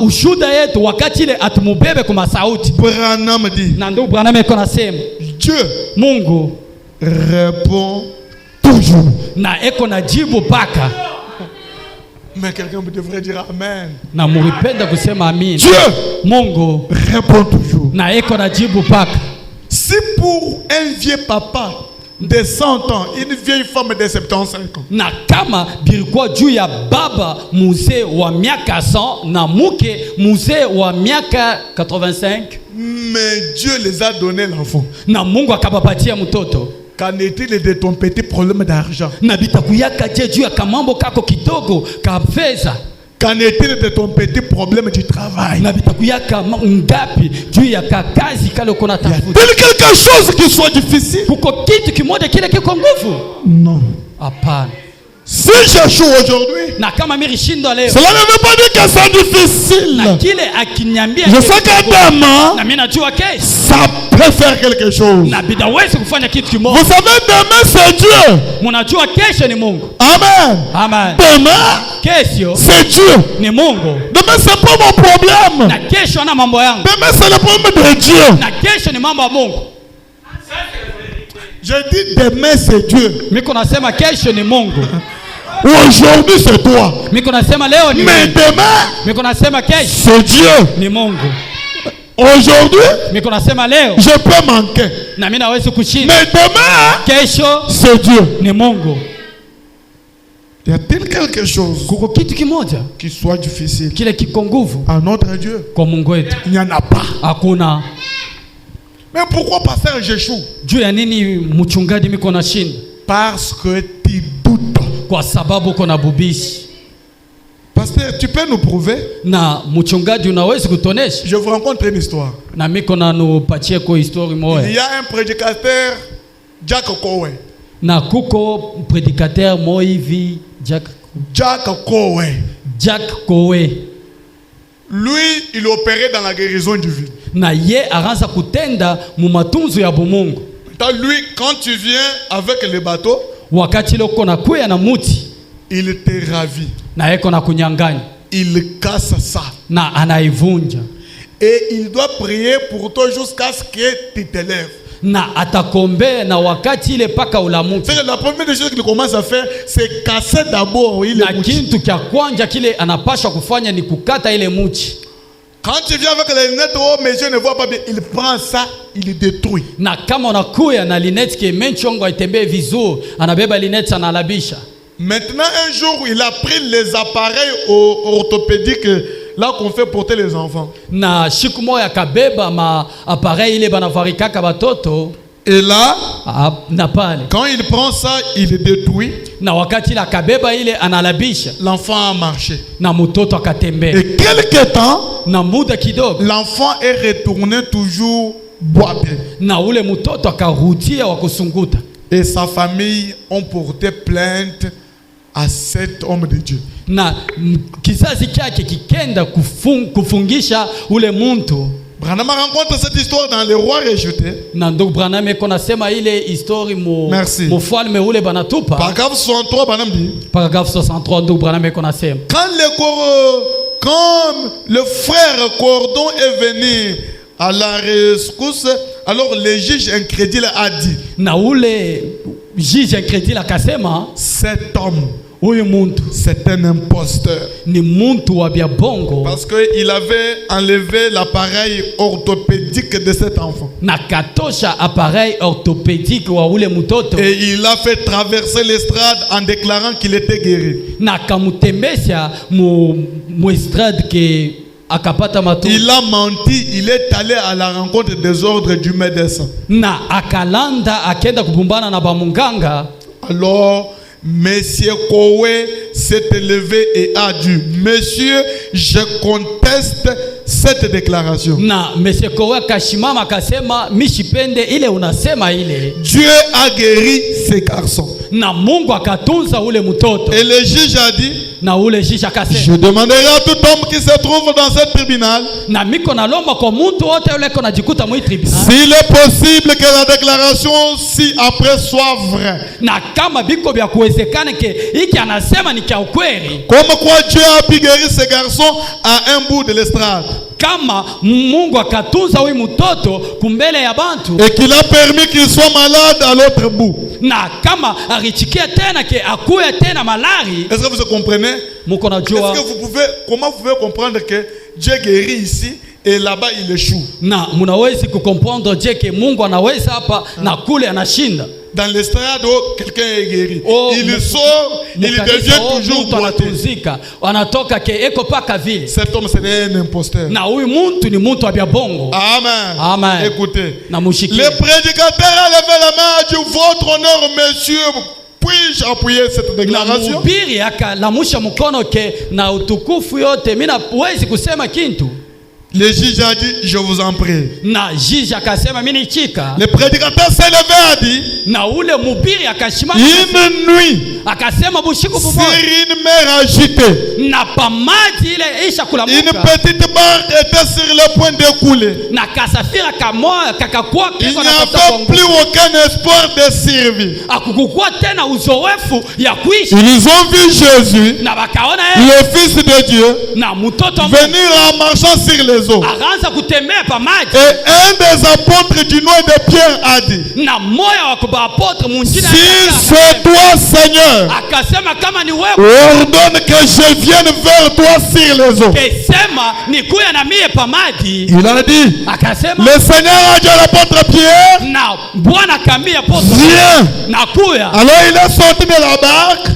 ushuda yetu wakati ile atumubebe kwa sauti. Branham dit. Na ndio Branham konasema Dieu, Mungu répond toujours. Na eko na jibu paka. Mais quelqu'un devrait dire amen. Na muripenda kusema amin. Dieu, Mungu répond toujours. Na eko na jibu paka. Si pour un vieux papa de 100 ans, une vieille femme de 75 ans, na kama bilikuwa juu ya baba muzee wa miaka 100 na muke muzee wa miaka 85, mais Dieu les a donné l'enfant, na Mungu akabapatia mtoto. Qu'en est-il de ton petit problème d'argent? Na bitakuyaka je juu ya kamambo kako kidogo ka fedha? Qu'en est-il de ton petit problème du travail? Na bitakuyaka ngapi juu ya kazi kale uko natafuta? Est-il quelque chose qui soit difficile? Kuko kitu kimoja kile kiko nguvu? Non. Hapana. Si j'échoue aujourd'hui, na kama mimi rishindo leo, cela ne veut pas dire que c'est difficile. Na kile akiniambia je sais que demain, na mimi najua kesho ça peut faire quelque chose. Na bidawezi kufanya kitu kimoja. Vous savez, demain c'est Dieu. Mnajua kesho ni Mungu. Amen. Amen. Demain, kesho c'est Dieu. Ni Mungu. Demain c'est pas mon problème. Na kesho na mambo yangu. Demain c'est le problème de Dieu. Na kesho ni mambo ya Mungu. Je dis demain c'est Dieu. Miko nasema kesho ni Mungu. Aujourd'hui c'est toi. Miko nasema leo ni mais Mungu. Demain, miko nasema kesho c'est Dieu. Ni Mungu. Aujourd'hui, miko nasema leo je peux manquer. Na mimi naweza kushinda. Mais demain, kesho c'est Dieu. Ni Mungu. Y a-t-il quelque chose kuko kitu kimoja qui soit difficile kile kiko nguvu à notre Dieu? Kwa Mungu wetu il n'y en a pas. Hakuna. Mais pourquoi pasteur j'échoue? Juu ya nini mchungaji miko na shinda? Parce que tu doutes. Kwa sababu uko na bubishi. Pasteur, tu peux nous prouver? Na mchungaji unaweza kutonesha? Je vous rencontre une histoire. Na miko na nupatie kwa histori moja. Il y a un prédicateur, Jack Cowen. Na kuko prédicateur moja hivi Jack Cowen. Jack Cowen. Lui, il opérait dans la guérison divine. Na ye aranza kutenda mu matunzo ya bumungu. Lui, quand tu viens avec le bateau, wakati loko na kuya na muti, il te ravit. Na yeko na kunyanganya. Il casse ça. Na anaivunja. Et il doit prier pour toi jusqu'à ce que tu te lèves. Na atakombe na wakati ile paka ulamuki. C'est la première chose qu'il commence à faire, c'est casser d'abord ile muti. Na kintu kya kwanja kile anapaswa kufanya ni kukata ile muti. Quand tu viens avec les lunettes, oh mes yeux ne voient pas bien, il prend ça, il détruit. Na kama unakuya na lineti ke menchongo itembee vizuri, anabeba lineti analabisha. Maintenant un jour, il a pris les appareils orthopédiques là qu'on fait porter les enfants. Na siku moja kabeba ma appareil ile banavarikaka batoto. Et là, na pale quand il prend ça, il est détruit. Na wakati la kabeba ile analabisha. L'enfant a marché. Na mtoto akatembea. Et quelque temps, na muda kidogo, l'enfant est retourné toujours boiter. Na ule mtoto akarudia wa kusunguta. Et sa famille ont porté plainte à cet homme de Dieu. Na kizazi chake kikenda kufungisha ule muntu. Branham rencontre cette histoire dans Les Rois Rejetés. Na ndugu Branham konasema ile histori mufalme ule banatupa. Paragraphe 63 Branham dit. Paragraphe 63 ndugu Branham konasema. Quand le frère Cordon est venu à la rescousse, alors le juge incrédule a dit. Na ule juge incrédule akasema, cet homme, c'est un imposteur. Parce qu'il avait enlevé l'appareil orthopédique de cet enfant. Et il a fait traverser l'estrade en déclarant qu'il était guéri. Il a menti, il est allé à la rencontre des ordres du médecin. Alors, Monsieur Kowe s'est élevé et a dit: Monsieur, je conteste cette déclaration. Monsieur Kowe kashimama kasema mishipende ile unasema ile. Dieu a guéri ces garçons. Na Mungu akatunza ule mtoto. Et le juge a dit: na ule juge akasema, je demanderai à tout homme qui se trouve dans ce tribunal, na miko na lomba kwa mtu wote yule kona jikuta mu tribunal, s'il est possible que la déclaration ci après soit vraie. Na kama biko bya kuwezekana ke hiki anasema ni kia ukweli. Comme quoi Dieu a pu guérir ces garçons à un bout de l'estrade. Kama Mungu akatunza huyu mtoto kumbele ya bantu, et qu'il a permis qu'il soit malade à l'autre bout. Na kama arichikia tena ke akuye tena malari. Est-ce que vous comprenez? Est-ce que comment vous pouvez comprendre que Dieu guérit ici et là-bas il échoue? Na munawezi kukomprendre Dieu que Mungu anaweza hapa na kule anashinda. Dans l'estrade, quelqu'un est guéri. Il sort, il devient toujours boiteux. Cet homme, c'est un imposteur. Amen. Amen. Écoutez, le prédicateur a levé la main et a dit: votre honneur, monsieur, puis-je appuyer cette déclaration? Le juge a dit: je vous en prie. Le prédicateur s'est levé et a dit: une nuit, sur une mer agitée, une petite barque était sur le point de couler. Il n'y avait plus aucun espoir de survie. Ils ont vu Jésus, le Fils de Dieu, venir en marchant sur les eaux. Et un des apôtres du nom de Pierre a dit: si c'est toi, Seigneur, ordonne que je vienne vers toi sur les eaux. Il a dit, le Seigneur a dit à l'apôtre Pierre: viens. Alors il est sorti de la barque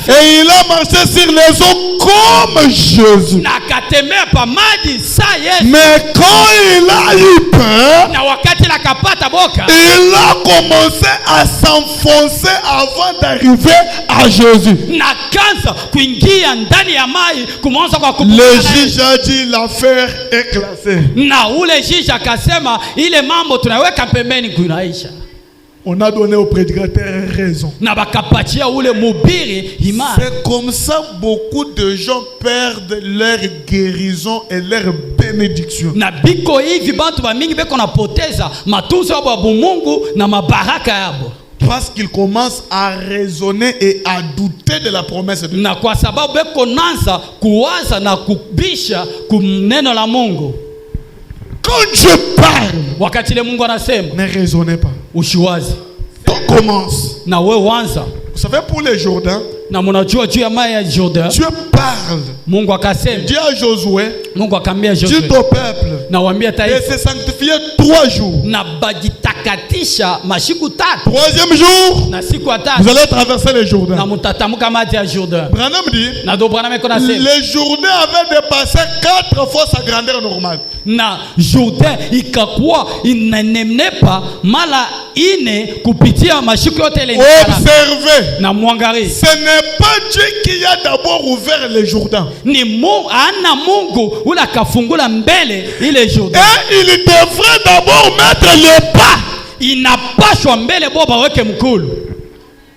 et il a marché sur les eaux comme Jésus. Mais quand il a eu peur, il a commencé à s'enfoncer avant d'arriver à Jésus. Le juge a dit: l'affaire est classée. On a donné au prédicateur raison. C'est comme ça beaucoup de gens perdent leur guérison et leur bénédiction. Parce qu'ils commencent à raisonner et à douter de la promesse de Dieu. Quand Dieu parle, ne raisonnez pas. Tout commence. Vous savez, pour les Jourdains, Dieu parle. Il dit à Josué: Mungu akamwambia Josué, dis au peuple, et se sanctifier 3 jours. Na bajitakatisha mashiku 3. 3e jour, na siku ya 3 vous allez traverser le Jourdain. na mutatamuka maji ya Jourdain. Branham dit, na do Branham iko nasema, le Jourdain avait dépassé 4 fois sa grandeur normale. Na Jourdain ikakuwa inanenepa mala 4 kupitia mashiku yote ile. Observez. Na muangalie. Ce n'est pas Dieu qui a d'abord ouvert le Jourdain. Ni Mungu ula kafungula mbele ile Jourdain. Et il devrait d'abord mettre le pas. Inapashwa mbele bo baweke mkulu.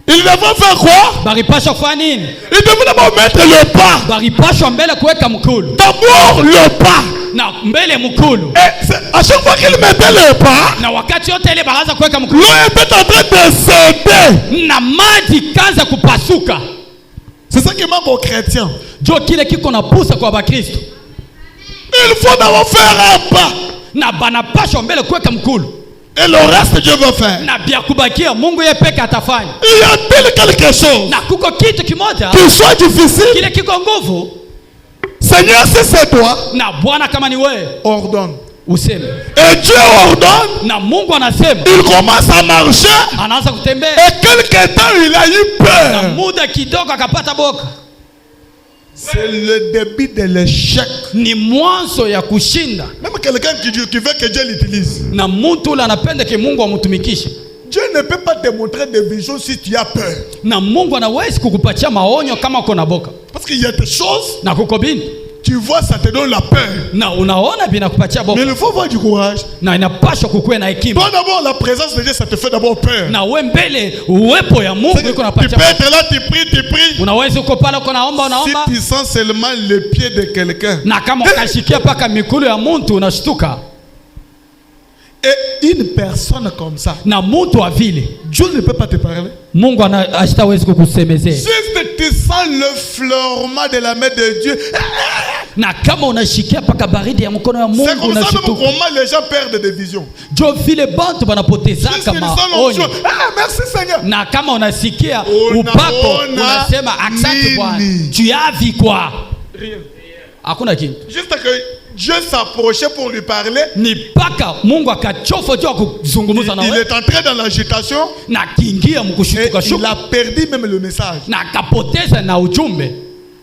Il devrait faire quoi? Baripashwa kufanya nini? Il devrait d'abord mettre le pas. Baripashwa mbele kuweka mkulu. D'abord le pas. Na mbele mkulu. Et à chaque fois qu'il mettait le pas, na wakati yote ile baraza kuweka mkulu, l'eau était en train de céder. Na maji kaanza kupasuka. C'est ça qui manque aux chrétiens. Jo kile kiko na pusa kwa Bakristo. Il faut d'abord faire un pas. Na banapashwa mbele kuweka mkulu. Et le reste Dieu veut faire. Na bia kubakia Mungu yeye peke atafanya. Il y a-t-il quelque chose Na kuko kitu kimoja qui soit difficile? Kile kiko nguvu. Seigneur, si c'est toi, na Bwana kama ni wewe, ordonne. Useme. Et Dieu ordonne. Na Mungu anasema. Il commence à marcher. Anaanza kutembea. Et quelque temps il a eu peur. Na muda kidogo akapata boka. C'est le début de l'échec. Ni mwanzo ya kushinda. Même quelqu'un qui veut que Dieu l'utilise. Na mtu ule anapenda ke Mungu amtumikishe. Dieu ne peut pas te montrer des visions si tu as peur. Na Mungu anawezi kukupatia maonyo kama uko na boka. Parce qu'il y a des choses. Na kuko binti. Tu vois, ça te donne la peur. Na unaona bina kupatia boka. Mais il faut avoir du courage. Na inapaswa kukuwe na hekima. Toi d'abord la présence de Dieu, ça te fait d'abord peur. Na wewe mbele uwepo ya Mungu iko napatia. Tu peux être là, tu pries. Unaweza uko pale uko naomba. Si tu sens seulement le pied de quelqu'un. Na kama ukashikia paka mikulu ya mtu unashtuka. Et une personne comme ça, na mtu wa vile, Dieu ne peut pas te parler. Mungu hastawezi kukusemezea. Juste tu sens le fleurement de la main de Dieu. Na kama unashikia paka baridi ya mkono wa Mungu unashtuka. C'est comme ça comment les gens perdent des visions. Jo vile bantu banapoteza kama onyo. Ah, merci Seigneur. Na kama unasikia upako unasema asante Bwana. Tu as vu quoi? Rien. Hakuna kitu. Juste que Dieu s'approchait pour lui parler. Ni paka Mungu akachofa tu kuzungumza na wewe. Il est entré dans l'agitation. Na kiingia mkushutuka shuka. Il a perdu même le message. Na akapoteza na ujumbe.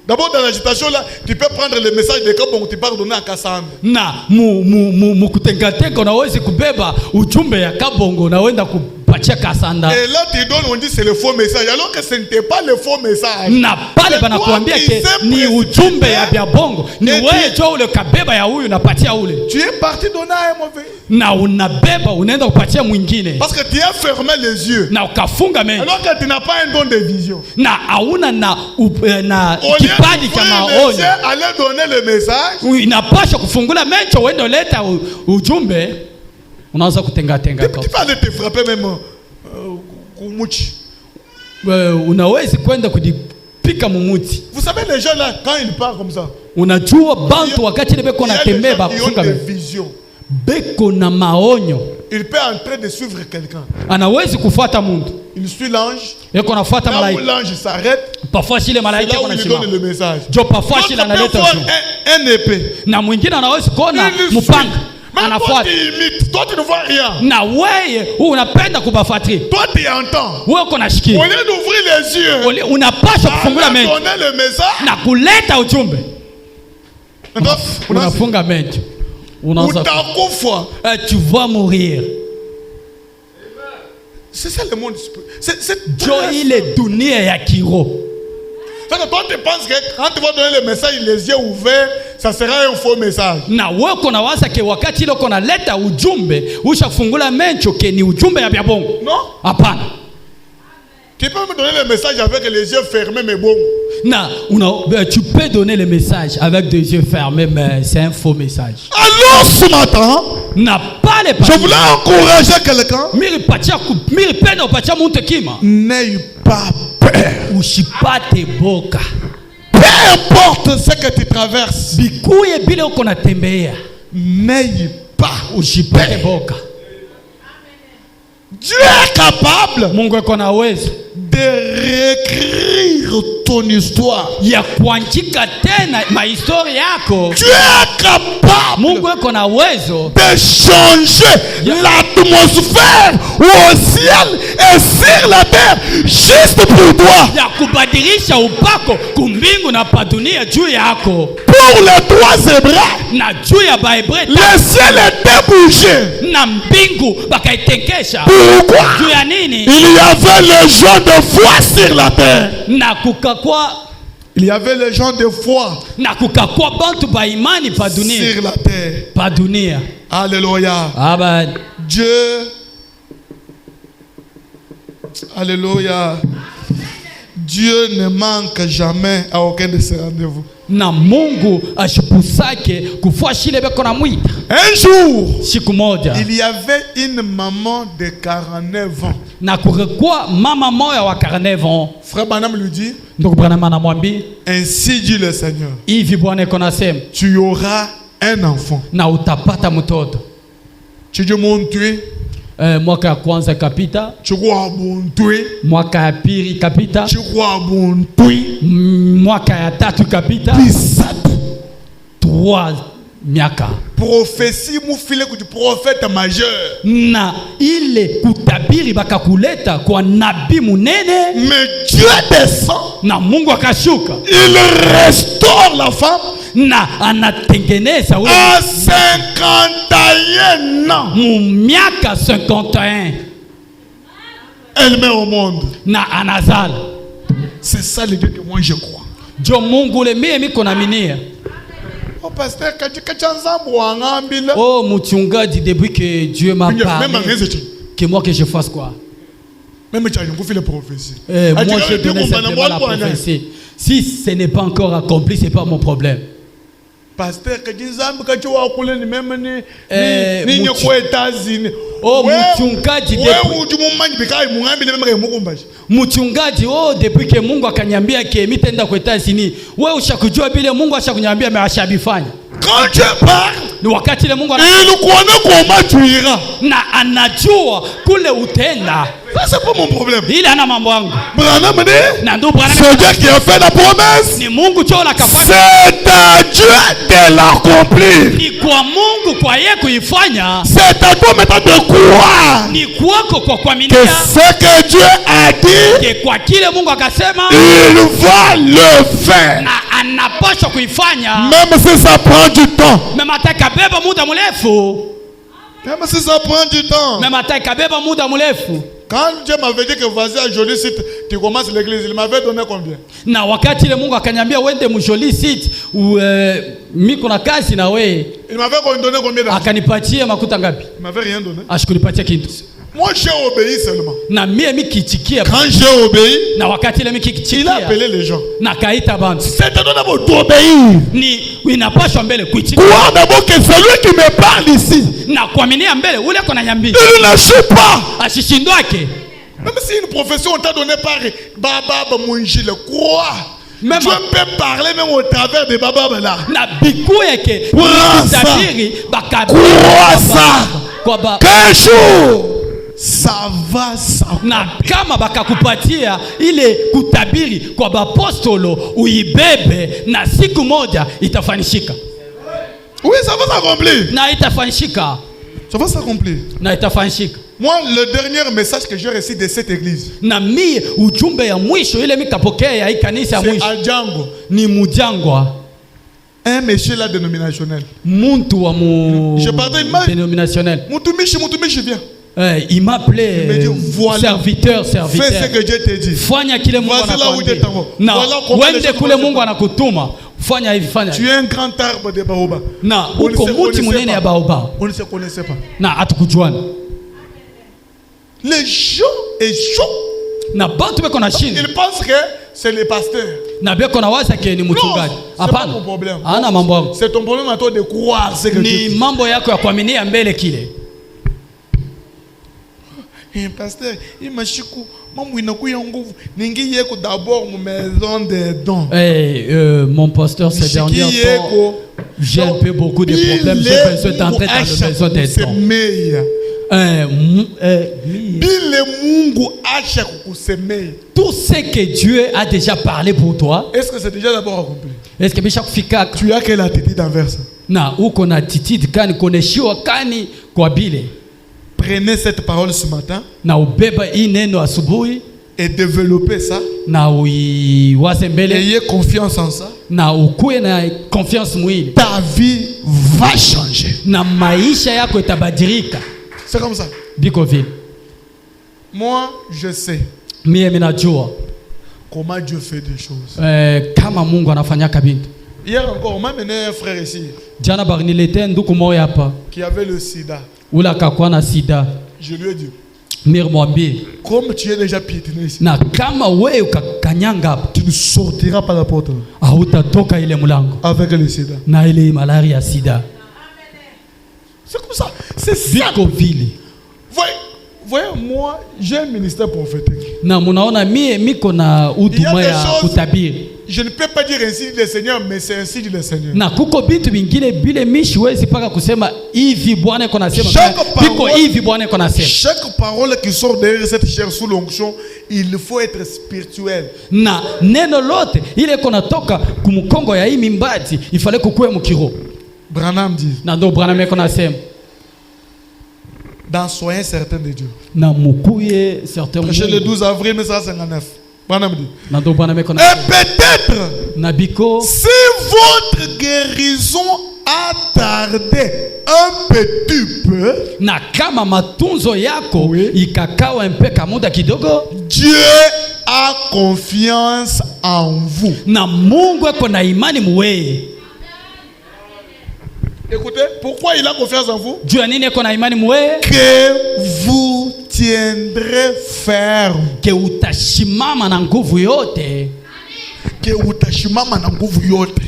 D'abord dans l'agitation là, tu peux prendre le message de Kabongo tu peux donner à Kassam. Na kutengatenga unaweza kubeba ujumbe ya Kabongo na wenda kupatia Kasanda. Et là tu donnes, on dit c'est le faux message alors que ce n'était pas le faux message. Na pale banakuambia ke ni ujumbe ya bia bongo. Ni wewe jo ule kabeba ya huyu unapatia ule. Tu es parti donner à un mauvais. Na unabeba unaenda kupatia mwingine. Parce que tu as fermé les yeux. Na ukafunga macho. Alors que tu n'as pas un don de vision. Na hauna na kipadi cha maonyo. Allez donner le message. Inapaswa kufungula macho uende leta ujumbe. Unaanza kutenga tu peux aller te frapper même kumuchi. Unaweza kwenda kudipika mumuti. Vous savez les gens là quand ils parlent comme ça. Unajua bantu wakati beko na tembea kufunga vision. Beko na maonyo. Il peut entrer de suivre quelqu'un. Anawezi kufuata mtu. Il suit l'ange. Yeko nafuata malaika. L'ange s'arrête. Parfois si le malaika il donne le message. Jo parfois si analeta un épée. Na mwingine anaweza kuona mpanga. Anafuata. Toi tu ne vois rien. Na wewe unapenda kubafuatilia. Toi tu entends. Wewe uko nashikia. Au lieu d'ouvrir les yeux. Unapaswa kufungula macho. Donner le message. Na kuleta ujumbe. Unafunga macho. Utakufa. Tu vas mourir. C'est ça le monde. C'est ile dunia ya kiro. Toi tu penses que quand tu vas donner le message les yeux ouverts, ça sera un faux message. Na wewe kuna waza ke wakati ile kuna leta ujumbe, ushafungula macho ke ni ujumbe ya bongo. Non? Hapana. Tu peux me donner le message avec les yeux fermés mais bon. Non, tu peux donner le message avec des yeux fermés mais c'est un faux message. Alors ce matin, n'a pas les je voulais encourager quelqu'un. N'aie pas peur. Ushipate boka. Peu importe ce que tu traverses. Bikuye bile uko natembea. N'aie pas ushipate boka. Dieu est capable Mungu eko na uwezo réécrire ton histoire. Ya kuandika tena mahistoria yako. Tu es capable Mungu eko na uwezo de changer l'atmosphère au ciel et sur la terre juste pour toi. Ya kubadilisha upako kumbingu na padunia juu yako. Pour les trois Hébreux, na juu ya Baebre, le ciel était bougé. Na mbingu bakaitenkesha. Pourquoi? Juu ya nini? Il y avait les gens de foi sur la terre. Na kukakwa Il y avait les gens de foi na kukakwa bantu ba imani pa dunia. Sur la terre. Pa dunia. Alléluia. Amen. Dieu. Alléluia. Dieu ne manque jamais à aucun de ses rendez-vous. Na Mungu ashipusake kufuashile beko na mwita. Un jour, siku moja, il y avait une maman de 49 ans. Na kurekwa mama moya wa 49 ans. Frère Branham lui dit, ndugu Branham anamwambia, ainsi dit le Seigneur, hivi Bwana iko nasema, tu auras un enfant. Na utapata mtoto. Tu dis mon Dieu. Mwaka ya kwanza kapita, mwaka ya pili kapita, mwaka ya tatu kapita, 3 miaka. Prophétie mufile kuti prophète majeur. Na ile kutabiri bakakuleta kwa nabii munene. Mais Dieu descend. Na Mungu akashuka. Il restaure la femme. Na anatengeneza ule à 51 ans. Mu miaka 51. Elle met au monde. Na anazala. C'est ça le Dieu que moi je crois. Jo Mungu le mie miko naaminia. Oh pasteur kachazambo angambila. Oh mchungaji, depuis que Dieu m'a parlé, que moi que je fasse quoi? Même tu as fait la prophétie. Moi je donne simplement la prophétie. Si ce n'est pas encore accompli, c'est pas mon problème. Pasteur kachazambo kachowa kule ni même ni nyoko États-Unis. Oh mchungaji, mchungaji, oh depuis que Mungu akanyambia ke mitenda kwa États-Unis, wewe ushakujua bile Mungu ashakunyambia ameshabifanya. Quand tu parles, ni wakati ile Mungu na anajua kule utenda. Ça c'est pas mon problème. Il ana mambo yangu. Branham dit, c'est Dieu qui a fait la promesse. Ni Mungu cho nakafanya. C'est à Dieu de l'accomplir. Ni kwa Mungu kwa yeye kuifanya. C'est à toi maintenant de croire. Ni kwako kwa kuaminia. Que ce que Dieu a dit, que kwa kile Mungu akasema, il va le faire. Na anapaswa kuifanya. Même si ça prend du temps. Même atakabeba muda mrefu. Même si ça prend du temps. Même atakabeba muda mrefu. Quand Dieu m'avait dit que vas-y à Joli Site, tu commences l'église, il m'avait donné combien? Na wakati ile Mungu akanyambia wende mjoli site miko na kazi na wewe. Il m'avait donné combien d'argent? Akanipatia makuta ngapi? Il m'avait rien donné. Ashikunipatia kitu. Moi j'ai obéi seulement. Na mie mikichikia. Quand j'ai obéi, na wakati ile mikichikia, il a appelé les gens. Na kaita bantu. C'est d'abord d'obéir. Ni inapaswa mbele kuitika. Croire d'abord que celui qui me parle ici, na kuaminia mbele ule kona nyambi, il ne sait pas. Ashishindwake. Même si une profession on t'a donné par Baba Munjile, crois. Même Dieu peut parler même au travers de Baba là. Na bikueke. Crois ça. Qu'un jour ça va ça. Na kama bakakupatia ile kutabiri kwa bapostolo uibebe na siku moja itafanishika. Oui, ça va s'accomplir. Na itafanishika. Ça va s'accomplir. Na itafanishika. Moi, le dernier message que j'ai reçu de cette église, na mie ujumbe ya mwisho ile mikapokea ya kanisa ya mwisho, Adjango. Ni Mujangwa. Un monsieur là dénominationnel. Muntu wa dénominationnel. Mutumishi viens. Il m'appelait voilà, serviteur. Fais ce que Dieu te dit. Fanya kile Mungu anakuambia. Na wende kule Mungu anakutuma. Fanya hivi, fanya. Tu es un grand arbre de baobab. Na uko muti munene ya baobab. On ne se connaissait pas. Na hatukujuana. Les gens échouent. Na batu beko na shini. Ils pensent que c'est les pasteurs. Na beko na waza ke ni mchungaji. Hapana. C'est ton problème. Ana mambo. C'est ton problème à toi de croire ce que Dieu dit. Ni mambo yako ya kuaminia mbele kile. Pasteur, il m'a chikou. Maman, il n'a pas eu nguvu. Ningi yeko d'abord mon maison des dons. Mon pasteur, ces derniers temps, j'ai un peu beaucoup de problèmes. J'ai besoin d'entrer dans la maison des dons. Tout ce que Dieu a déjà parlé pour toi. Est-ce que c'est déjà d'abord accompli? Est-ce que chaque fika tu as quelle attitude envers ça? Na uko na attitude kani koneshiwa kani kwa bile. Prenez cette parole ce matin. Na ubeba hii neno asubuhi. Et développer ça. Na uiwaze mbele. Ayez confiance en ça. Na ukuwe na confiance mwili. Ta vie va changer. Na maisha yako itabadilika. C'est comme ça. Biko vile. Moi, je sais. Mie minajua comment Dieu fait des choses. Kama Mungu anafanyaka bintu. Hier encore, on m'a mené un frère ici. Jana barinilete nduku moya hapa. Qui avait le sida. Ula kakwa na sida. Je lui ai dit. Comme tu es déjà piétiné ici, na kama wewe ukakanyanga, tu ne sortiras pas la porte hautatoka ile mlango avec le sida. Na ile malaria sida. C'est comme ça. C'est ça. Voyez, moi, j'ai un ministère prophétique. Na munaona mie miko na huduma ya kutabiri. Je ne peux pas dire ainsi le Seigneur, mais c'est ainsi dit le Seigneur. Na kuko bitu bingine bile mishi wezi paka kusema hivi Bwana iko nasema. Biko hivi Bwana iko nasema. Chaque parole qui sort derrière cette chair sous l'onction, il faut être spirituel. Na neno lote ile iko natoka kumkongo ya hii mimbati ifale kukue mukiro. Branham dit. Na ndo Branham iko nasema. Dans soyez certain de Dieu. Na mukuye certain. Prêchez le 12 avril 1959. Et peut-être, Nabiko, si votre guérison a tardé un petit peu, na kama matunzo yako ikakawa mpeka muda kidogo, Dieu a confiance en vous. Na Mungu ako na imani muwe. Écoutez, pourquoi il a confiance en vous? Dieu nini ako na imani muwe? Que vous tiendrez ferme. Que utashimama na nguvu yote. Que utashimama na nguvu yote.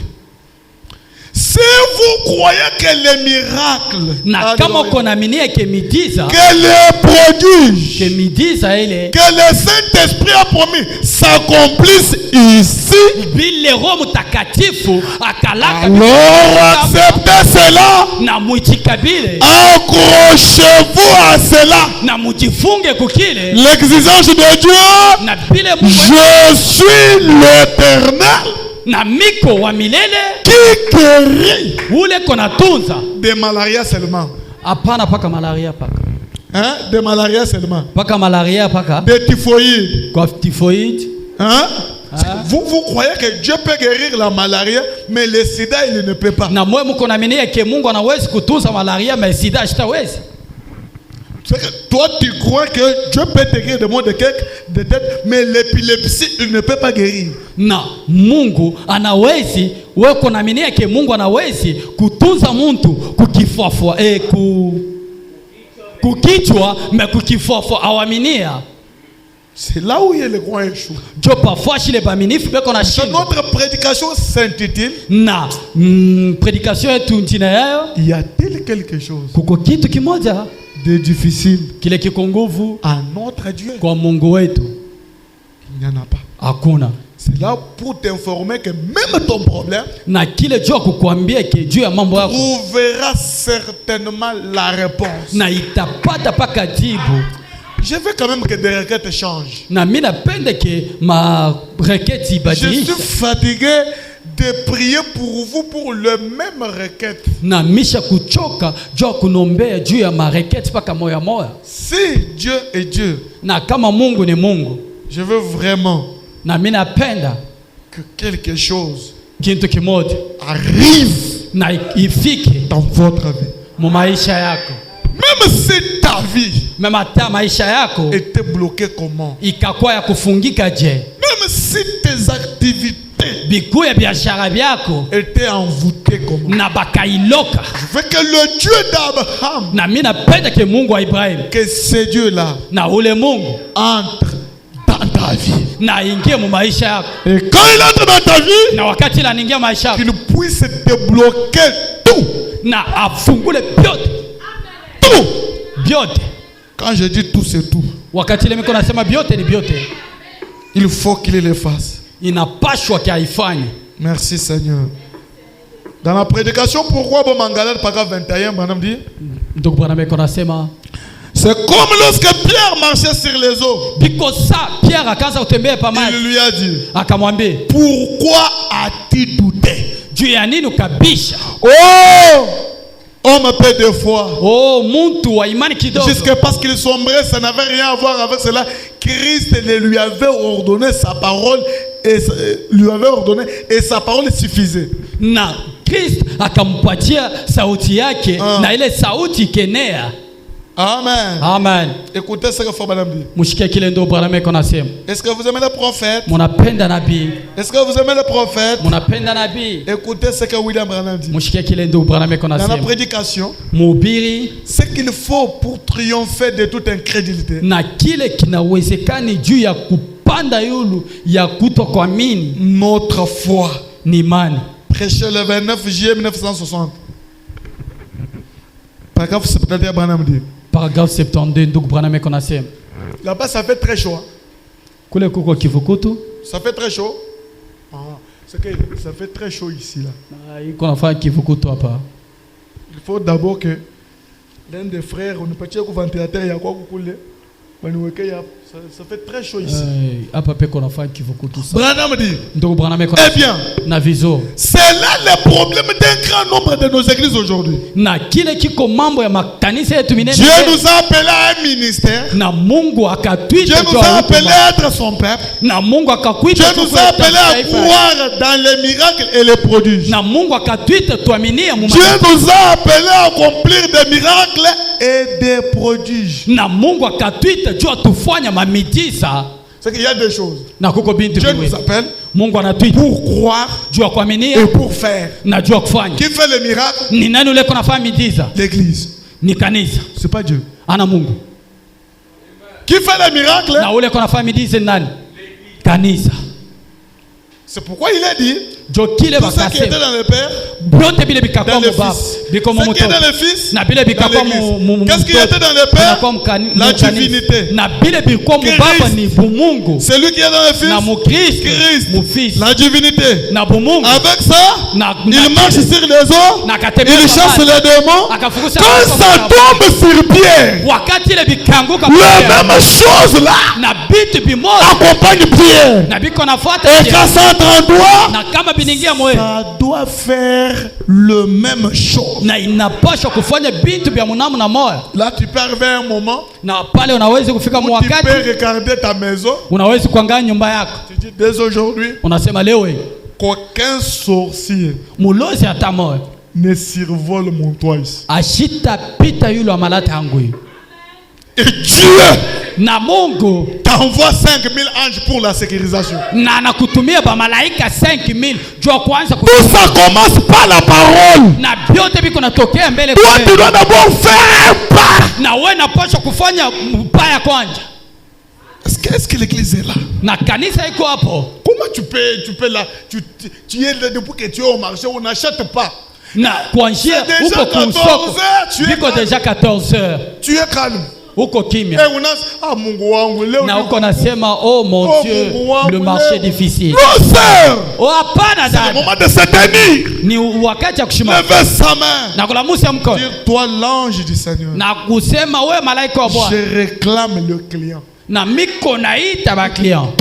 Si vous croyez que les miracles, que les prodiges, que le Saint-Esprit a promis s'accomplissent ici, alors acceptez cela. Accrochez-vous à cela. L'exigence de Dieu, je suis l'Éternel. Na miko wa milele qui guérit ule kona tunza de malaria seulement. Hapana paka malaria paka. Hein? De malaria seulement. Paka malaria paka. De typhoïde. Quoi typhoïde? Hein? Vous croyez que Dieu peut guérir la malaria, mais le sida il ne peut pas. Na mwe mko na mini que Mungu anaweza kutunza malaria mais sida hawezi. C'est que toi tu crois que Dieu peut te guérir de maux de tête, mais l'épilepsie il ne peut pas guérir. Na Mungu anawezi, wewe kunaaminia ke Mungu anawezi kutunza mtu kukifafua kukichwa mais kukifafua awaminia. C'est là où il y a le grand échou. Dieu parfois chez les baminifu beko na shida. Notre prédication s'intitule na prédication yetu ntina yayo. Y a-t-il quelque chose kuko kitu kimoja de difficile kile kiko nguvu à notre Dieu? Kwa Mungu wetu il n'y en a pas. Hakuna. C'est là pour t'informer que même ton problème na kile Dieu kukuambia ke juu ya mambo yako trouvera certainement la réponse. Na itapata paka jibu. Je veux quand même que des requêtes changent. Na mimi napenda ke ma requête ibadilishe. Je suis fatigué de prier pour vous pour le même requête. Na misha kuchoka juu kunombea juu ya ma requête paka moya moya. Si Dieu est Dieu, na kama Mungu ni Mungu, je veux vraiment na mimi napenda que quelque chose kintu kimoja arrive na ifike dans votre vie. Mu maisha yako. Même si ta vie maisha yako était bloquée comment? Ikakuwa ya kufungika je? Même si tes activités bikuya biashara byako étaient envoûtées comment? Na bakailoka. Je veux que le Dieu d'Abraham, na mimi napenda ke Mungu wa Ibrahim, que ce Dieu là na ule Mungu entre dans ta vie. Na ingie mu maisha yako. Et quand il entre dans ta vie, na wakati la ningia maisha yako, qu'il puisse débloquer tout. Na afungule byote. Tout. Byote. Quand je dis tout, c'est tout. Wakati le miko nasema byote ni byote. Il faut qu'il le fasse. Inapashwa kaifanye. Merci Seigneur. Dans la prédication, pourquoi bon Mangalal Paka 21, Branham dit? Donc Branham iko nasema c'est C'est comme lorsque Pierre marchait sur les eaux. Il lui a dit, pourquoi as-tu douté? Oh, homme peu de foi. Jusque parce qu'il sombrait, ça n'avait rien à voir avec cela. Christ lui avait ordonné sa parole et sa parole suffisait. Christ akampatia sauti yake na ile sauti kenea. Amen. Amen. Écoutez ce que faut madame dit. Mushikia kile ndo Bwana meko nasema. Est-ce que vous aimez le prophète? Munapenda nabii. Est-ce que vous aimez le prophète? Munapenda nabii. Écoutez ce que William Branham dit. Mushikia kile ndo Bwana meko nasema. Dans la prédication, mhubiri, ce qu'il faut pour triompher de toute incrédulité. Na kile kinawezekani juu ya kupanda yulu ya kutokuamini. Notre foi ni imani. Prêché le 29 juillet 1960. Paragraphe 71 Branham dit. Paragraphe 72 ndugu Branham eko nasema. Là-bas ça fait très chaud. Kule kuko kivukutu. Ça fait très chaud. Ah, c'est que ça fait très chaud ici là. Iko nafanya kivukutu hapa. Il faut d'abord que l'un des frères on ne peut pas que ventilateur ya kwa kukule. Ça fait très chaud ici. Branham dit. Eh bien, c'est là le problème d'un grand nombre de nos églises aujourd'hui. Dieu nous a appelés à un ministère. Dieu nous a appelés à être son peuple. Dieu nous a appelés à croire dans les miracles et les prodiges. Dieu nous a appelés à accomplir des miracles et des prodiges. C'est qu'il y a deux choses. Dieu nous appelle pour croire et pour faire. Qui fait le miracle? L'église. C'est pas Dieu. Qui fait le miracle? C'est pourquoi il a dit tout ce qui était dans le Père, dans le Fils. Ce qui est dans le Fils, dans l'Église. Qu'est-ce qui était dans le Père? La divinité. Celui qui est dans le Fils, Christ. La divinité. Avec ça, il marche sur les eaux, il chasse les démons. Quand ça tombe sur Pierre, la même chose là accompagne Pierre. Et quand ça endroit, ça doit faire le même chose. Là, tu peux arriver à un moment où tu peux regarder ta maison. Tu dis dès aujourd'hui qu'aucun sorcier ne survole mon toit ici. Et Dieu t'envoie 5000 anges pour la sécurisation. Tout ça commence par la parole. Toi, tu dois d'abord faire un pas. Est-ce que l'église est là? Comment tu peux là? Tu es là depuis que tu es au marché, on n'achète pas. C'est déjà 14 heures. Tu es calme. Uko kimya. Mungu wangu leo na uko nasema oh mon Dieu le marché difficile. Oh hapana dada. C'est le moment de se tenir. Ni wakati wa kushimama. Lever sa main. Na kulamusa mkono. Dire toi l'ange du Seigneur. Na kusema wewe malaika wa Bwana. Je réclame le client. Na miko naita ba client.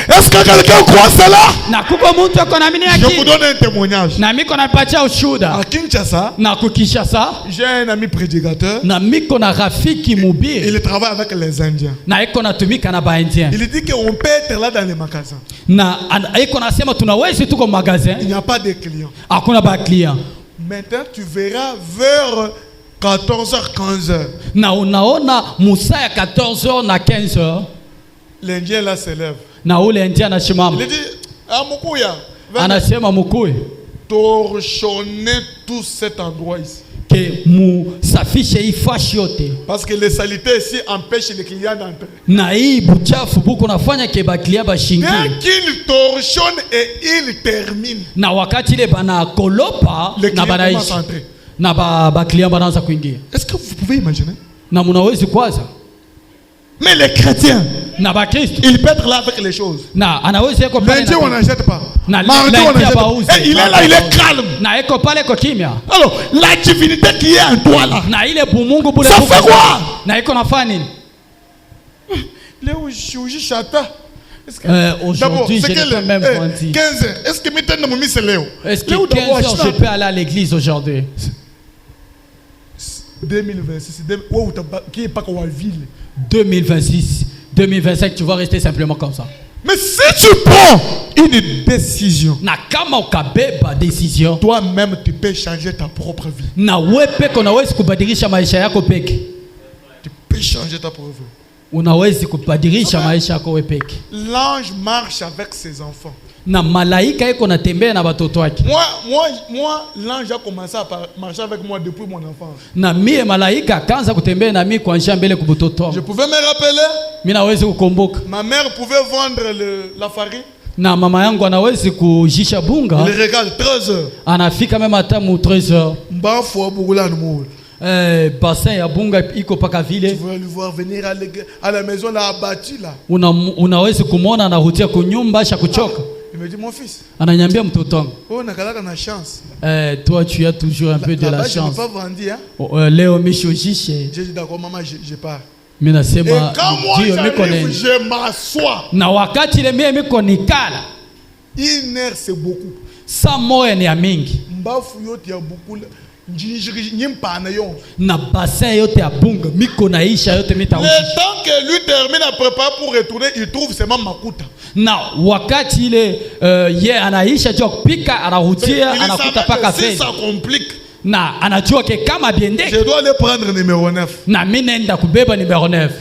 Est-ce que quelqu'un croit cela? Na kuko mtu akonamini yake. Je vous donne un témoignage. Na miko napatia ushuhuda. À Kinshasa. Na kukishasa. J'ai un ami prédicateur. Na miko na rafiki mhubiri. Il travaille avec les Indiens. Na iko natumika na ba Indiens. Il dit que on peut être là dans les magasins. Na iko nasema tunaweza tuko magasin. Il n'y a pas de clients. Hakuna ba client. Maintenant tu verras vers 14h 15h. Na unaona musa ya 14h na 15h. L'Indien là se lève. Na ule Indien anashimama. Il dit Mukuya. Anasema Mukuya. Torchonner tout cet endroit ici. Que musafishe hii fashi yote. Parce que les saletés ici empêchent les clients d'entrer. Na hii buchafu buko nafanya ke ba client bashingi. Dès qu'il torchonne et il termine. Na wakati ile bana kolopa na banaishi. Na ba client banaanza kuingia. Est-ce que vous pouvez imaginer? Na munawezi kwaza. Mais les chrétiens, il peut être là avec les choses. Lundi, on n'achète pas. Mardi, on n'achète pas. Et il est là, il est calme. Alors, la divinité qui est en toi là, ça fait quoi? Aujourd'hui, je ne peux même pas dire. 15 heures. Est-ce que je peux aller à l'église aujourd'hui? 2026, qui est pas comme la ville. 2026, 2025, tu vas rester simplement comme ça. Mais si tu prends une décision, toi-même tu peux changer ta propre vie. Tu peux changer ta propre vie. L'ange marche avec ses enfants. Moi, l'ange a commencé à marcher avec moi depuis mon enfance. Je pouvais me rappeler. Ma mère pouvait vendre la farine. Il regarde 13 heures. Anafika même à 13 heures. Bassin ya bunga iko paka vile. Tu vas le voir venir à la maison là abattu là. Unaweza kumwona anarudia kunyumba sha kuchoka. Il me dit mon fils. Ananiambia mtoto wangu. Oh nakalaka na chance. Toi tu as toujours un peu de la chance. Je ne peux pas vendu hein. Leo mishojishe. J'ai dit d'accord maman je pars. Mimi nasema ndio mimi je m'assois. Na wakati ile mimi niko nikala. Une heure c'est beaucoup. Saa moja ni ya mingi. Mbafu yote ya beaucoup. Na bassin yote ya bunga miko naisha yote mitaushi. Le temps que lui termine à préparer pour retourner, il trouve seulement makuta. Na wakati ile ye anaisha tu kupika anarudia anakuta paka fedha. Ça complique. Na anajua ke kama biende. Je dois aller prendre numéro 9. Na mimi naenda kubeba numéro 9.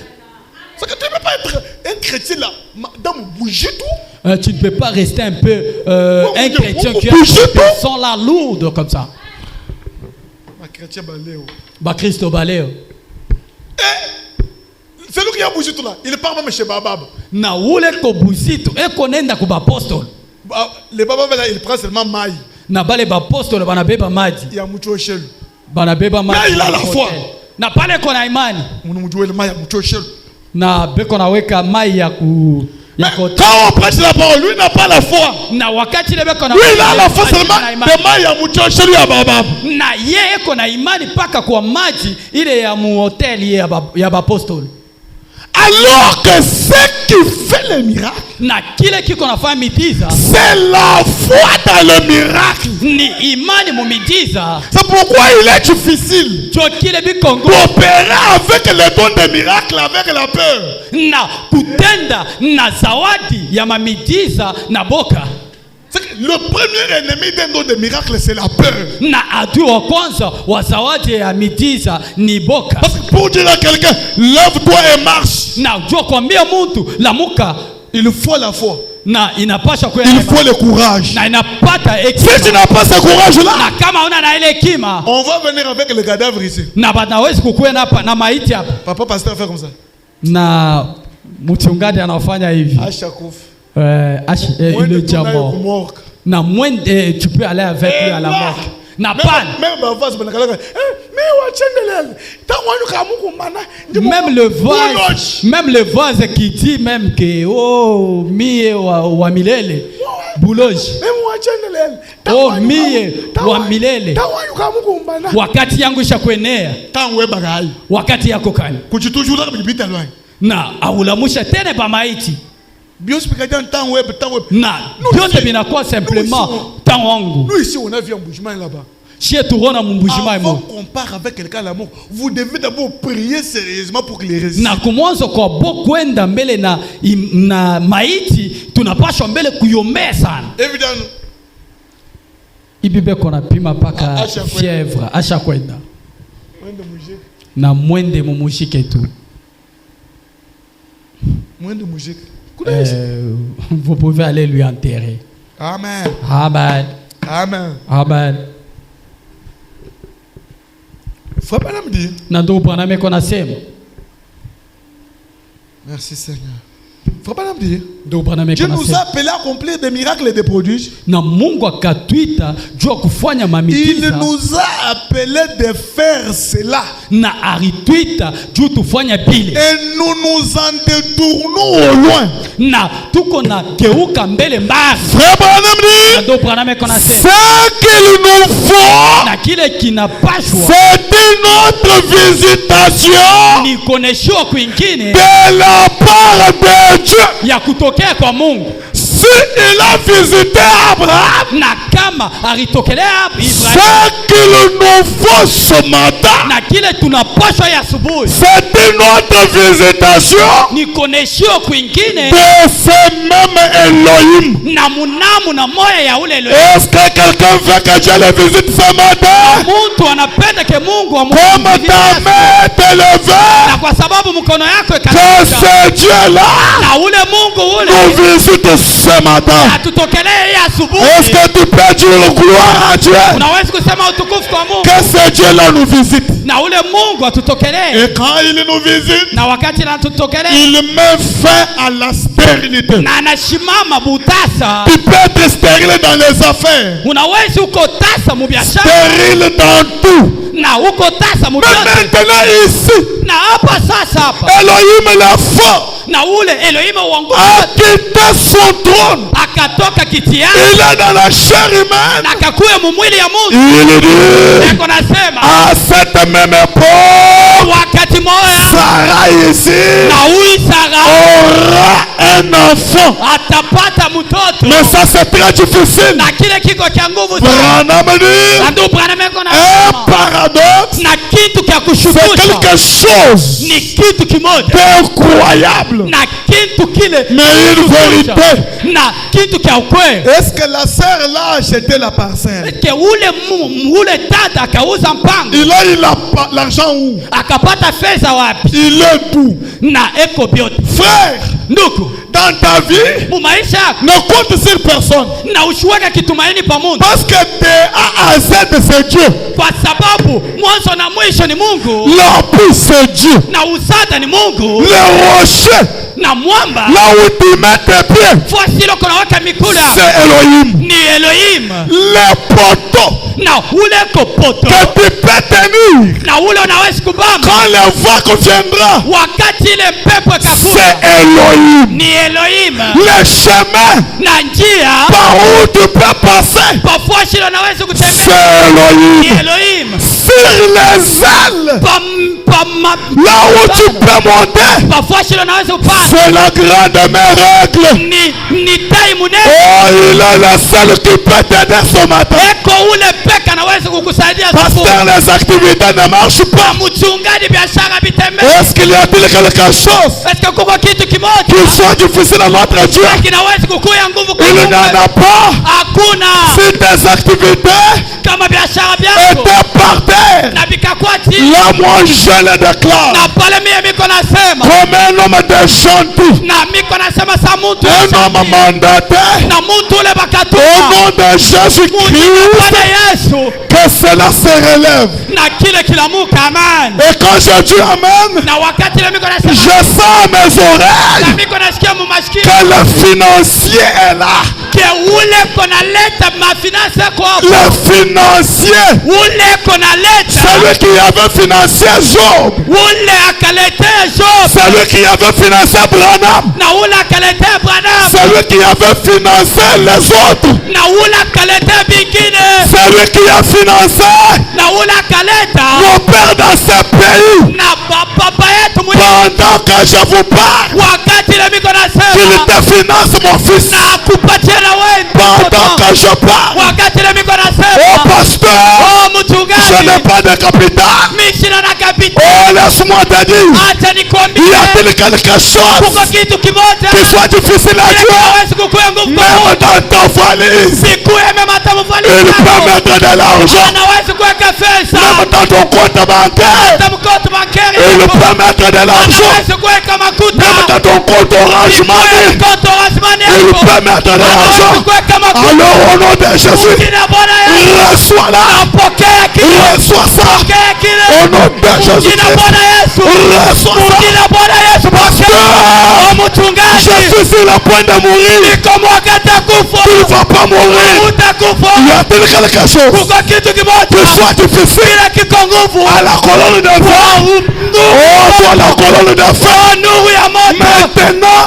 Ça que tu ne peux pas être un chrétien là dans mon bougie tout. Tu ne peux pas rester un peu un chrétien qui sont la lourde comme ça. Ba Christo Baléo. C'est lui qui a bougé tout là. Il part même chez Babab. Na wule ko buzito e konenda ku ba apostole. Le Babab là il prend seulement maï. Na bale ba apostole bana beba maji. Il y a mucho chelu. Bana beba maji. Là il a la foi. Na pale kona imani. Munu le maï ya mucho chelu. Na beko na weka mai ya ku quand on prêche la parole, lui n'a pas la foi. Lui il a la foi seulement de maï ya mucho chelu ya Babab. Na yeye kona imani paka kwa maji ile ya mu hotel ya ba apostole. Alors que ce qui fait le miracle, c'est la foi dans le miracle. C'est pourquoi il est difficile d'opérer avec le don de miracle, avec la peur. Le premier ennemi d'un don de miracle, c'est la peur. Parce que pour dire à quelqu'un, lève-toi et marche, il faut la foi. Il faut le courage. Si tu n'as pas ce courage-là, on va venir avec le cadavre ici. Papa pasteur fait comme ça. À chaque fois. Il est déjà mort. Tu peux aller avec lui à la mort. Même le vase qui dit même que oh mie wa milele bouloge oh mie wa milele wakati yangu shakwenea wakati yako kani na aulamusha tena pa maiti na vyote vinakuwa simplement temps wangu. Nous ici on a vu un bougement là-bas. Avant qu'on part avec quelqu'un à la mort, vous devez d'abord prier sérieusement pour qu'il résiste. Na kumwanzo kwa bokwenda mbele na maiti tunapashwa mbele kuyombea sana. Évidemment. Ibibe kona pima paka fièvre acha kwenda. Na mwende mumushike tu. Mwende mumushike. Vous pouvez aller lui enterrer. Amen. Amen. Amen. Amen. Faut pas me dire. Nando bwana meko nasema. Merci Seigneur. Faut pas dire. Dieu nous a appelés à accomplir des miracles et des prodiges. Il nous a appelés de faire cela. Et nous nous en détournons au loin. Frère Branham dit, ce qu'il nous faut, c'est une autre visitation de la part de Dieu. Si il a visité Abraham, ce qu'il nous faut ce matin, c'est une autre visitation de ce même Elohim. Est-ce que quelqu'un veut que Dieu le visite ce matin? Comme ta main est élevée, que ce Dieu-là nous visite ce matin. Est-ce que tu peux dire gloire à Dieu? Que ce Dieu-là nous visite. Et quand il nous visite, il met fin à la stérilité. Tu peux être stérile dans les affaires, stérile dans tout. Mais maintenant ici, Elohim l'a fort a quitté son trône. Il est dans la chair humaine. Il dit à cette même époque, Sarah ici aura un enfant. Mais ça c'est très difficile. Branham dit un paradoxe, c'est quelque chose d'incroyable, mais une vérité. Est-ce que la sœur là a acheté la parcelle? Il a eu l'argent où? Il est d'où? Frère, dans ta vie, ne compte sur personne. Parce que de A à Z c'est Dieu. L'appui c'est Dieu. Le rocher, là où tu mets tes pieds, c'est Elohim. Le poteau que tu peux tenir quand le vent viendra, c'est Elohim. Le chemin par où tu peux passer, c'est Elohim. Sur les ailes, là où tu peux monter, c'est la grande miracle. Oh, il a la seule qui peut t'aider ce matin. Pasteur, les activités ne marchent pas. Est-ce qu'il y a-t-il quelque chose qui soit difficile à notre Dieu? Il n'y en a pas. Si tes activités étaient par terre, là moi je le déclare comme un homme de gentil, un homme mandaté, au nom de Jésus-Christ, que cela se relève. Et quand je dis amen, je sens à mes oreilles que le financier est là. Le financier, celui qui avait financé Job, celui qui avait financé Branham, celui qui avait financé les autres, celui qui a financé mon père dans ce pays. Pendant que je vous parle, qu'il te finance mon fils. Pendant que je parle, oh pasteur, je n'ai pas de capital. Oh, laisse-moi te dire, y a-t-il quelque chose qui soit difficile à Dieu? Même dans ton valise, il peut mettre de l'argent. Même dans ton compte bancaire, il peut mettre de l'argent. Même dans ton compte Orange Money, il peut mettre de l'argent. Alors au nom de Jésus, reçois-la, reçois ça. Au nom de Jésus, reçois ça. Pasteur, Je suis sur le point de mourir. Tu ne vas pas mourir. Il y a quelque chose qui soit difficile à la colonne de feu. Oh, toi la colonne de feu. Maintenant,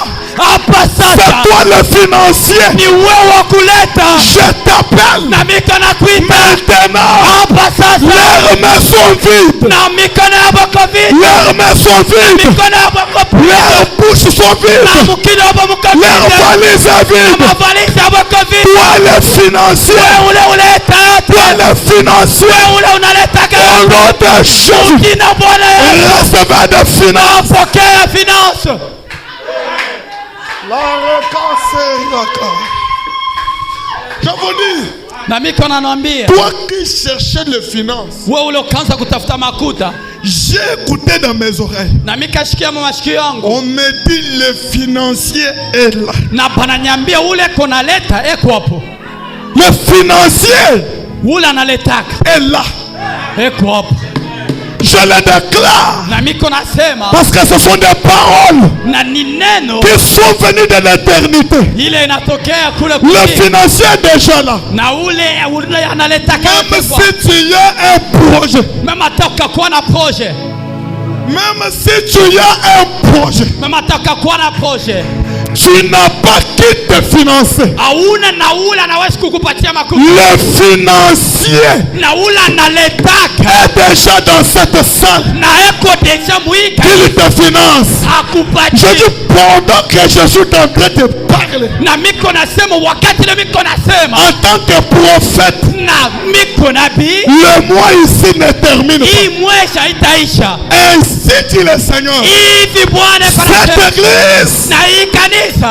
c'est toi le financier. Je t'appelle. Maintenant, leurs mains sont vides. Leurs mains sont vides. Leurs bouches sont vides. Leurs valises est vide. Toi le financier. Toi le financier. Au nom de Jésus, recevez de finances. Je vous dis, toi qui cherchais les finances, j'ai écouté dans mes oreilles. On me dit le financier est là. Le financier est là. Je le déclare. Parce que ce sont des paroles qui sont venues de l'éternité. Le financier est déjà là. Même si tu as un projet. Même si tu as un projet. Tu n'as pas qui te financer. Le financier est déjà dans cette salle. Il te finance. Je dis pendant que je suis en train de parler, en tant que prophète, le mois ici ne termine pas. Ainsi dit le Seigneur. Cette église,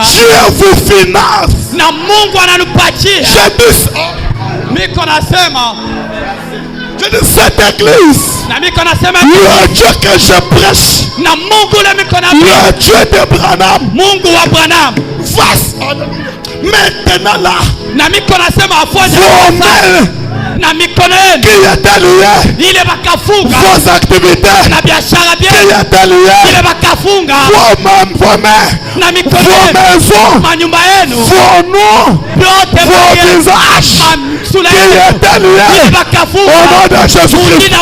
Dieu vous finance. Je dis cette église, le Dieu que je prêche, le Dieu de Branham, maintenant là, vos mains qui est allié, vos activités qui est allié, vos mains, vos maisons, vos noms, vos visages qui est allié, au nom de Jésus-Christ,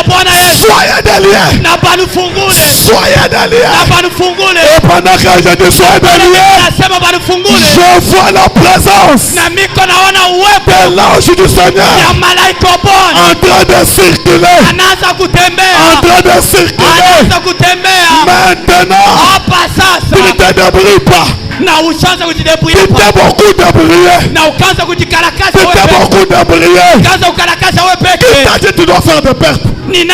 soyez déliés, soyez déliés. Et pendant que je dis soyez déliés, je vois la présence de l'ange du Seigneur en train de circuler, maintenant, tu ne te débrouilles pas. Tu t'es beaucoup débrouillé. Tu t'es beaucoup débrouillé. Qui t'a dit tu dois faire de pertes? Qui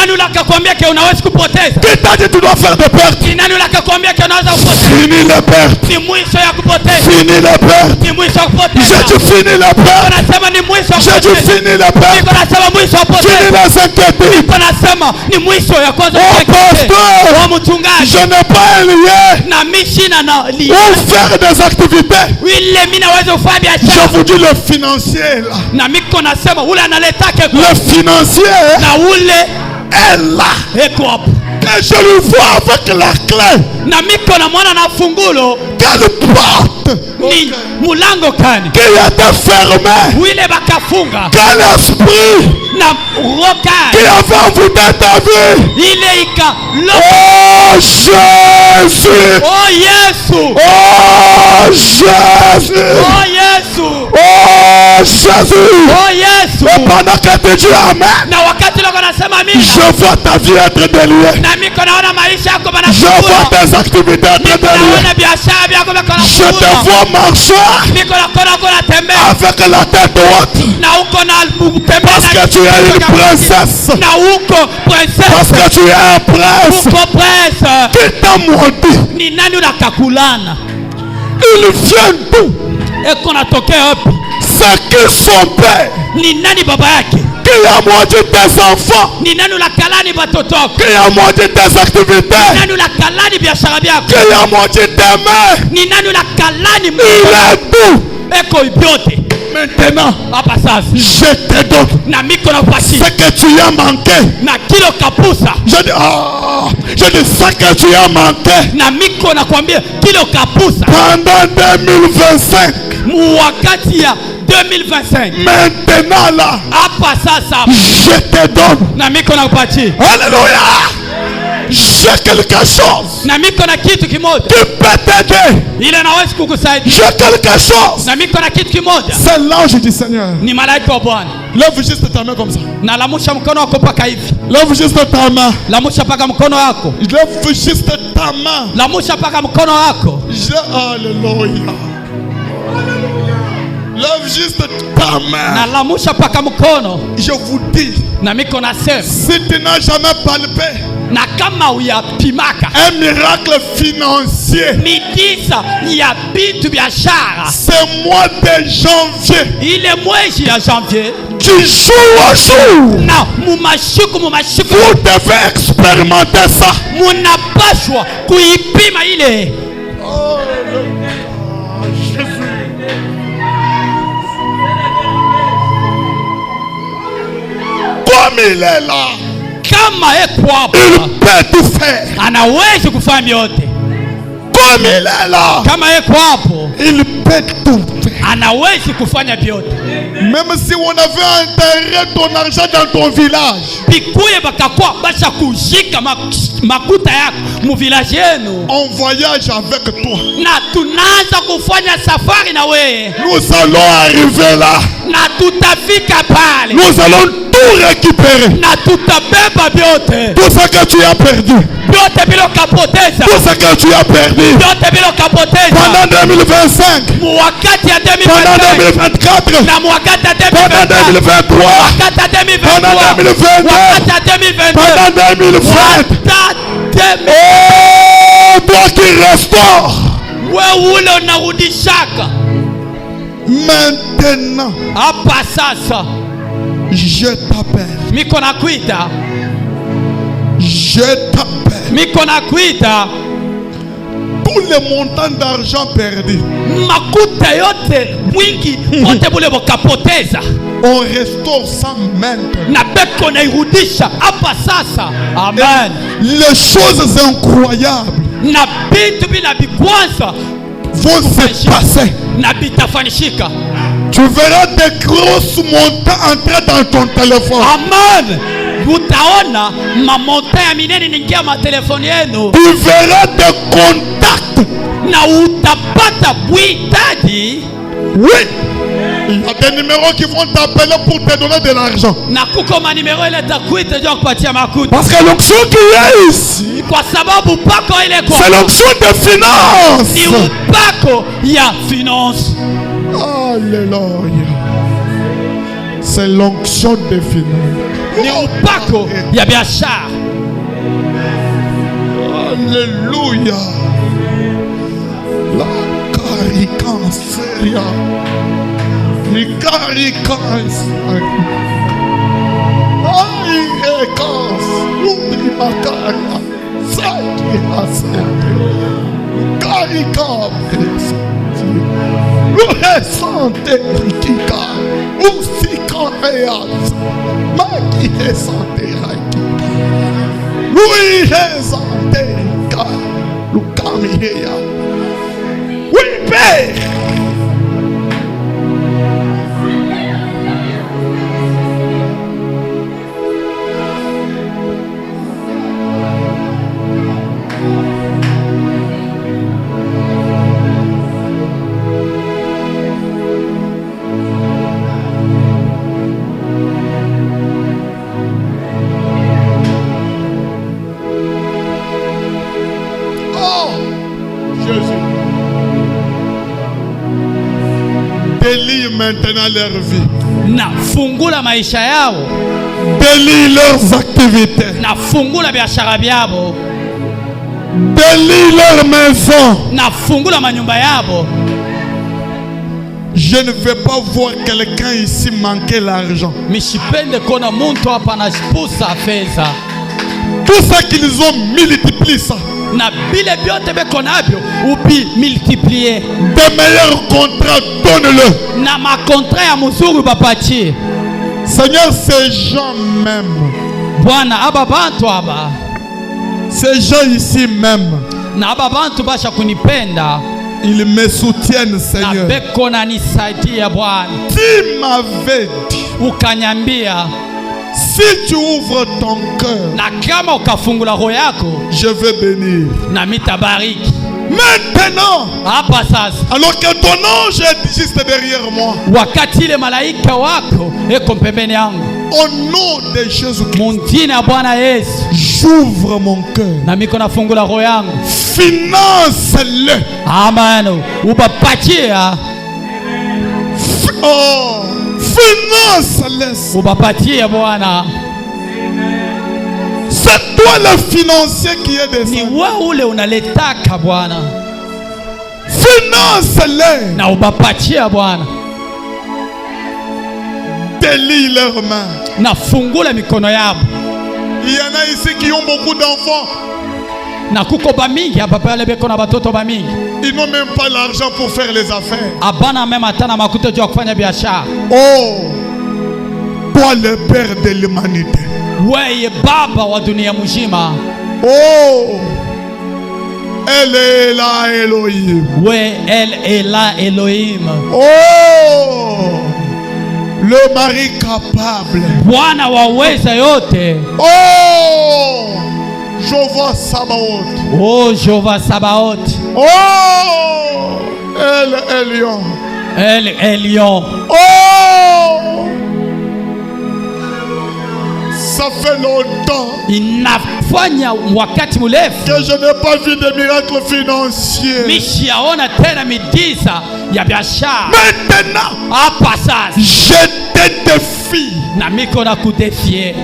t'a dit tu dois faire de pertes? Fini les pertes. Fini les pertes. J'ai dit fini les pertes. J'ai dit fini les pertes. Fini les inquiétudes. Oh pasteur, je n'ai pas un lien ou faire des activités. Je vous dis le financier là. Le financier est là. Et je le vois avec la clé. Quelle porte qui a été fermée? Quel esprit qui avait envoûté ta vie? Oh Jésus! Oh Yesu! Oh Jésus! Oh Yesu! Oh Jésus! Oh Yesu! Et pendant que tu dis Amen, je vois ta vie être déliée. Je vois tes activités être déliées. Je te vois marcher avec la tête droite. Parce que tu es une princesse. Parce que tu es un prince. Qui t'a menti? Il vient d'où? C'est qui son père? Qui a menti tes enfants? Qui a menti tes activités? Qui a menti tes mains? Il est d'où? maintenant, je te donne ce que tu as manqué. Je dis ce que tu as manqué pendant 2025. 2025. Maintenant là, je te donne. Alléluia. J'ai quelque chose qui peut t'aider. J'ai quelque chose. C'est l'ange du Seigneur. Lève juste ta main comme ça. Lève juste ta main. Lève juste ta main. Alléluia. Lève juste ta main. Je vous dis, si tu n'as jamais palpé un miracle financier, ce mois de janvier, du jour au jour, vous devez expérimenter ça. Oh, Jésus. Comme il est là, il peut tout faire. Comme il est là, il peut tout faire. Même si on avait enterré ton argent dans ton village, on voyage avec toi. Nous allons arriver là. Nous allons tout récupérer. Tout ce que tu as perdu. Tout ce que tu as perdu pendant 2025, pendant 2024, pendant 2023, pendant 2022, pendant 2020. Oh, toi qui restaures. Maintenant, je t'appelle. Je t'appelle. Tous les montants d'argent perdus, on restaure ça maintenant. Amen. Les choses incroyables vont se passer. Tu verras des grosses montants entrer dans ton téléphone. Amen. Tu verras des contacts. Oui. Il y a des numéros qui vont t'appeler pour te donner de l'argent. Parce que l'onction qui est ici, c'est l'onction de finance. Alléluia. C'est l'onction de finance. Alléluia. La caricanceria. Oui, Père. Délie maintenant leur vie. Délie leurs activités. Délie leur maison. Je ne vais pas voir quelqu'un ici manquer l'argent. Tout ça qu'ils ont multiplié ça. Na bile biote beko nabyo ubi multiplier. Des meilleurs contrats, donne-le. Na ma contrat ya muzuru bapatie. Seigneur, ces gens même. Bwana aba bantu aba. Ces gens ici même. Na aba bantu basha kunipenda. Ils me soutiennent, Seigneur. Na beko na nisaidia Bwana. Tu m'avais dit. Ukanyambia. Si tu ouvres ton cœur, na kama ukafungula roho yako, je vais bénir. Na mitabariki. Maintenant, hapa sasa, alors que ton ange est juste derrière moi, wakati ile malaika wako eko pembeni yangu, au nom de Jésus-Christ, mundine ya Bwana Yesu, j'ouvre mon cœur. Na miko nafungula roho yangu. Finance-le. Amen. Ubapatia. Oh, finance-le. Ubapatia Bwana. C'est toi le financier qui est descendu. Ni wewe ule unaletaka Bwana. Finance-le. Na ubapatia Bwana. Délie leurs mains. Na fungula mikono yao. Il y en a ici qui ont beaucoup d'enfants. Na kuko bamingi hapa pale beko na batoto bamingi. Ils n'ont même pas l'argent pour faire les affaires. Abana même atana makuta jua kufanya biashara. Oh, toi le père de l'humanité. Wewe baba wa dunia mzima. Oh, elle est là Elohim. Ouais, elle est là Elohim. Oh, le mari capable. Bwana waweza yote. Oh, Jéhovah Sabaoth. Oh, Jéhovah Sabaoth. Oh, elle est lion. Elle est lion. Oh, ça fait longtemps inafanya wakati mrefu que je n'ai pas vu de miracles financiers. Mishiaona tena miujiza ya biashara. Maintenant, hapa sasa, je te défie. Na miko na kudefie.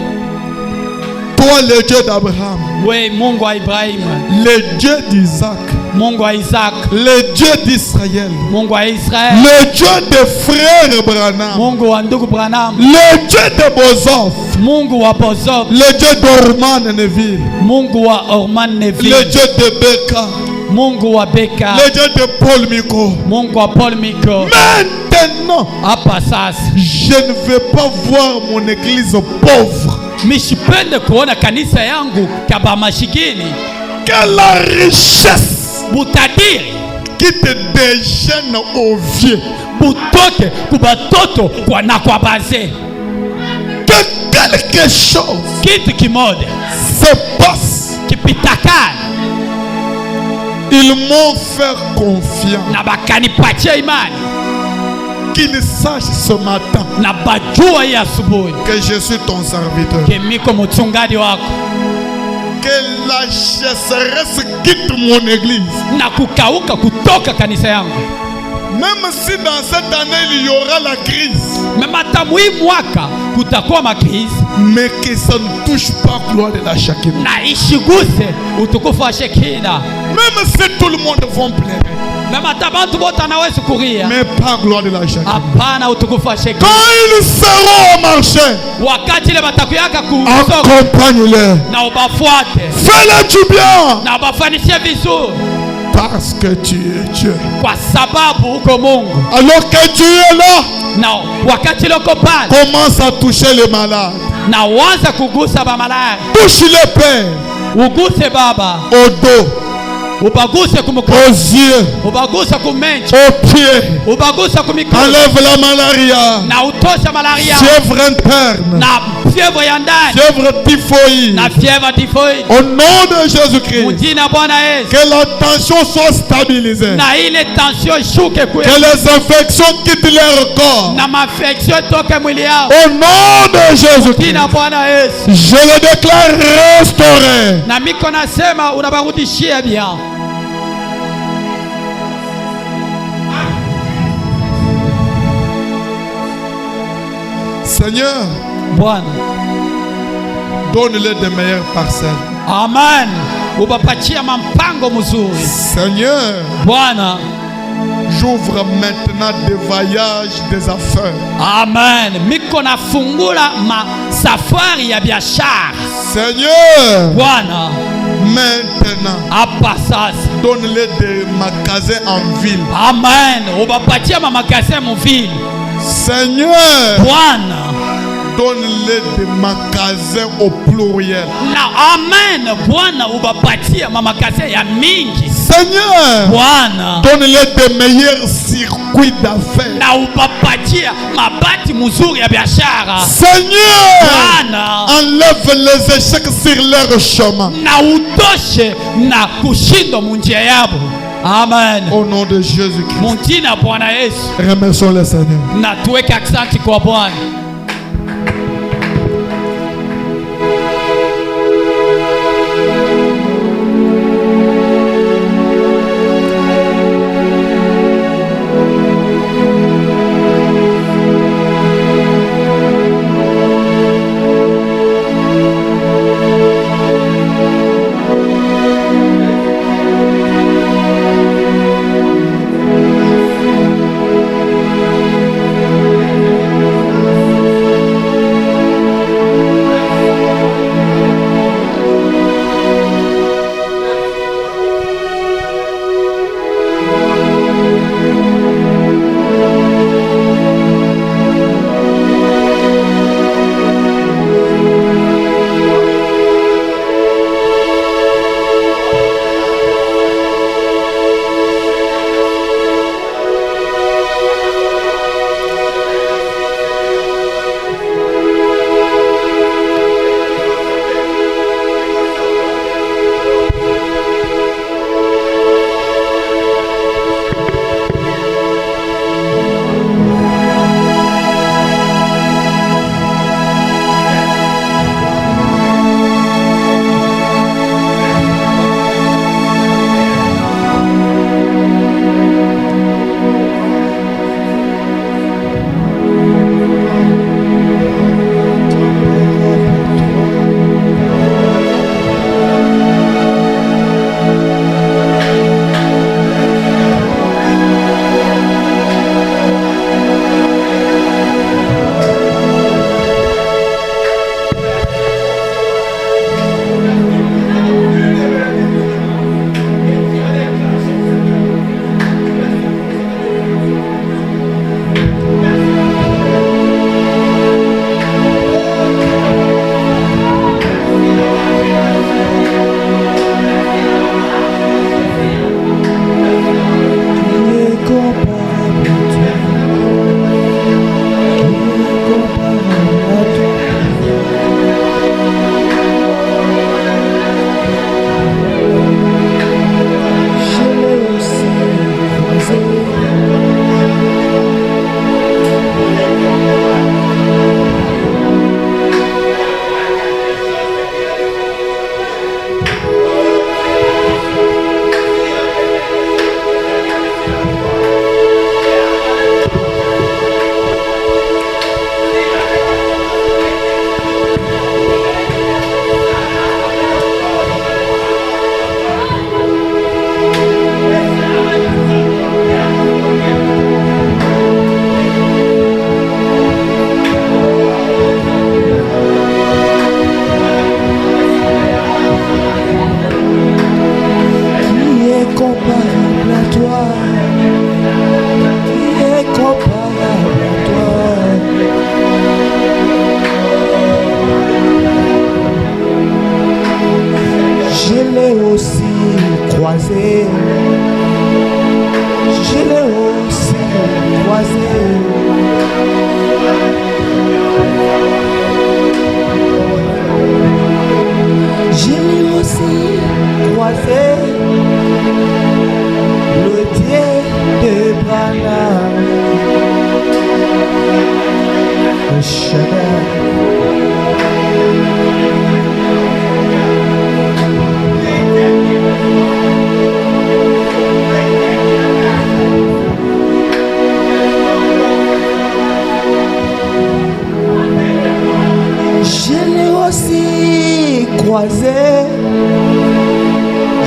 Toi le Dieu d'Abraham, we Mungu wa Ibrahim, le Dieu d'Isaac, Mungu wa Isaac, le Dieu d'Israël, Mungu wa Israël, le Dieu de frère Branham, Mungu wa ndugu Branham, le Dieu de Bozof, Mungu wa Bozof, le Dieu d'Orman Neville, Mungu wa Orman Neville, le Dieu de Beka, Mungu wa Beka, le Dieu de Paul Miko, Mungu wa Paul Miko. Maintenant, hapa sasa, je ne veux pas voir mon église pauvre. Mishipende kuona kanisa yangu kaba mashikini. Que la richesse butadiri quitte des jeunes aux vieux, butoke kubatoto kwa na kwa bazee. Que quelque chose kitu kimoja se passe. Kipitakana. Ils m'ont fait confiance. Na bakanipatia imani. Qu'ils sachent ce matin na bajua ya asubuhi que je suis ton serviteur. Que miko mchungaji wako. Que la chasseresse quitte mon église. Na kukauka kutoka kanisa yangu. Même si dans cette année il y aura la crise. Même hata mwaka kutakuwa makrizi. Mais que ça ne touche pas gloire de la Shekinah. Na ishiguse utukufu wa Shekinah. Même si tout le monde va pleurer. Même hata bantu bote anaweza kuria. Mais pas gloire de la Shekinah. Hapana utukufu wa Shekinah. Quand ils seront au marché, wakati ile batakuyaka accompagne-les. Na ubafuate. Fais-le du bien. Na ubafanishie vizuri. Parce que tu es Dieu. Kwa sababu uko Mungu. Alors que tu es là. Na wakati loko pale. Commence à toucher les malades. Na uanza kugusa ba malaya. Touche les pères. Uguse baba. Au dos. Ubaguse kumukono. Aux yeux. Ubaguse kumenchi. Aux pieds. Ubaguse kumikono. Enlève la malaria. Na utosha malaria. Fièvre interne. Na fièvre ya ndani. Fièvre typhoïde. Na fièvre typhoïde. Au nom de Jésus-Christ. Mujina Bwana Yesu. Que la tension soit stabilisée. Na ile tension shuke kwe. Que les infections quittent leur corps. Na mafection toke mwili yao. Au nom de Jésus-Christ. Mujina Bwana Yesu. Je le déclare restauré. Na miko nasema unabarudishia bien. Seigneur, Bwana, donne-le de meilleures parcelles. Amen. Ubapatia mampango mzuri. Seigneur, Bwana, j'ouvre maintenant des voyages, des affaires. Amen. Miko nafungula safari ya biashara. Seigneur, Bwana, Maintenant, donne-les des magasins en ville. Amen. Obapatia ma magasin mon ville. Seigneur, donne-les des magasins au pluriel. Amen. Bwana obapatia ma magasin ya mingi. Seigneur, donne-les des meilleurs circuits d'affaires. Seigneur, enlève les échecs sur leur chemin. Amen. Au nom de Jésus-Christ. Remercions le Seigneur.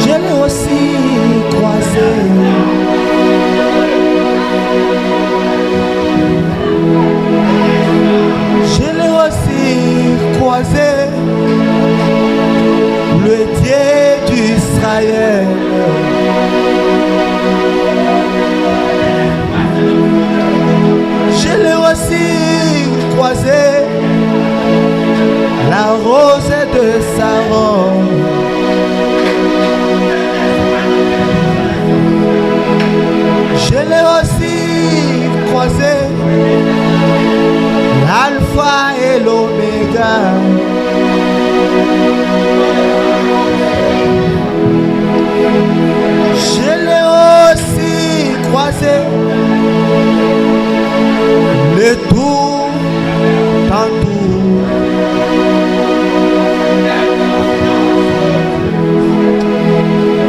Je l'ai aussi croisé. Je l'ai aussi croisé. Le Dieu d'Israël. Je l'ai aussi croisé, la rose de Saron. Je l'ai aussi croisé, l'alpha et l'oméga. Je l'ai aussi croisé, le tout en tout.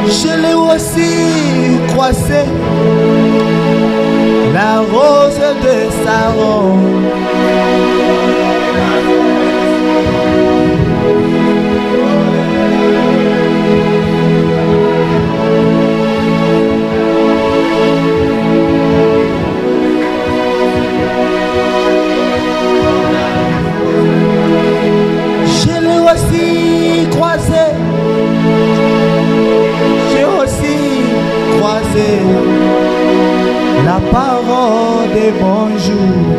Je l'ai aussi croisé, la rose de Saron. Je l'ai aussi croisé, j'ai aussi croisé la parole des bonjours.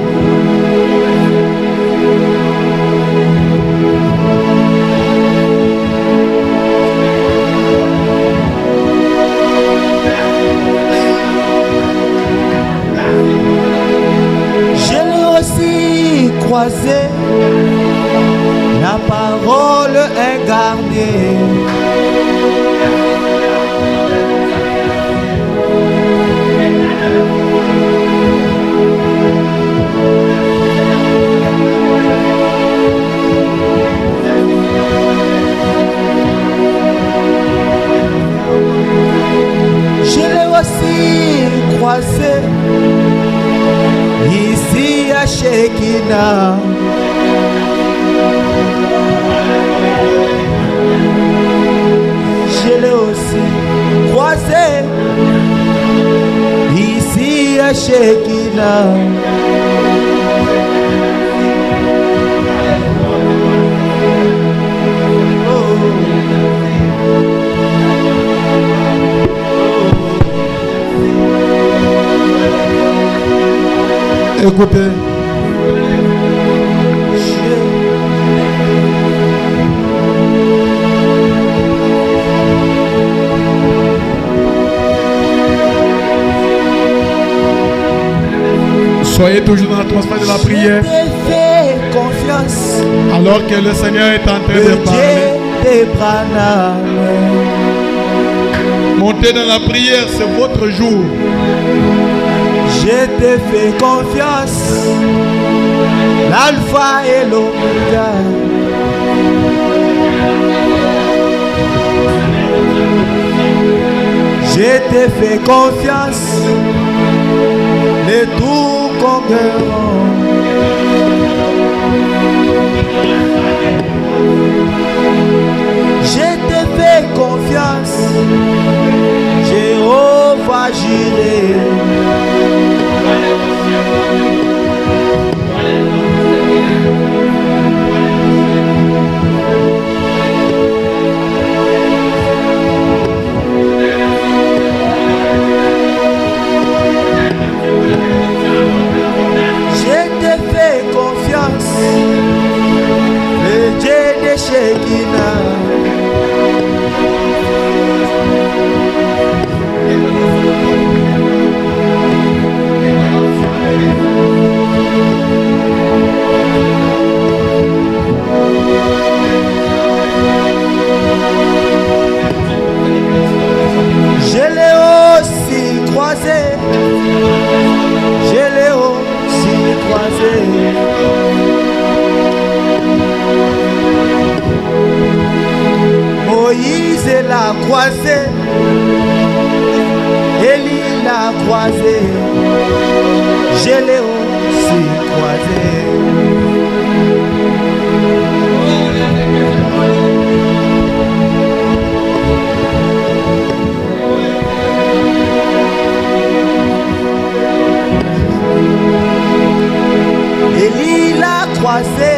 Je l'ai aussi croisé, la parole incarnée. Je l'ai aussi croisé ici à Shekinah. Je l'ai aussi croisé ici à Shekinah. Écoutez. Soyez toujours dans l'atmosphère de la prière. Confiance. Alors que le Seigneur est en train de parler. Montez dans la prière, c'est votre jour. Je te fais confiance, l'alpha et l'oméga. Je te fais confiance, le tout conquérant. Je te fais confiance, Jéhovah Jireh. Je te fais confiance, le Dieu de Shekinah. Je l'ai aussi croisé, je l'ai aussi croisé. Moïse l'a croisé, Élie l'a croisé, je l'ai aussi croisé. Élie l'a croisé,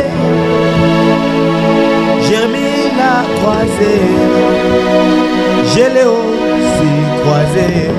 Jérémie l'a croisé, je l'ai aussi croisé.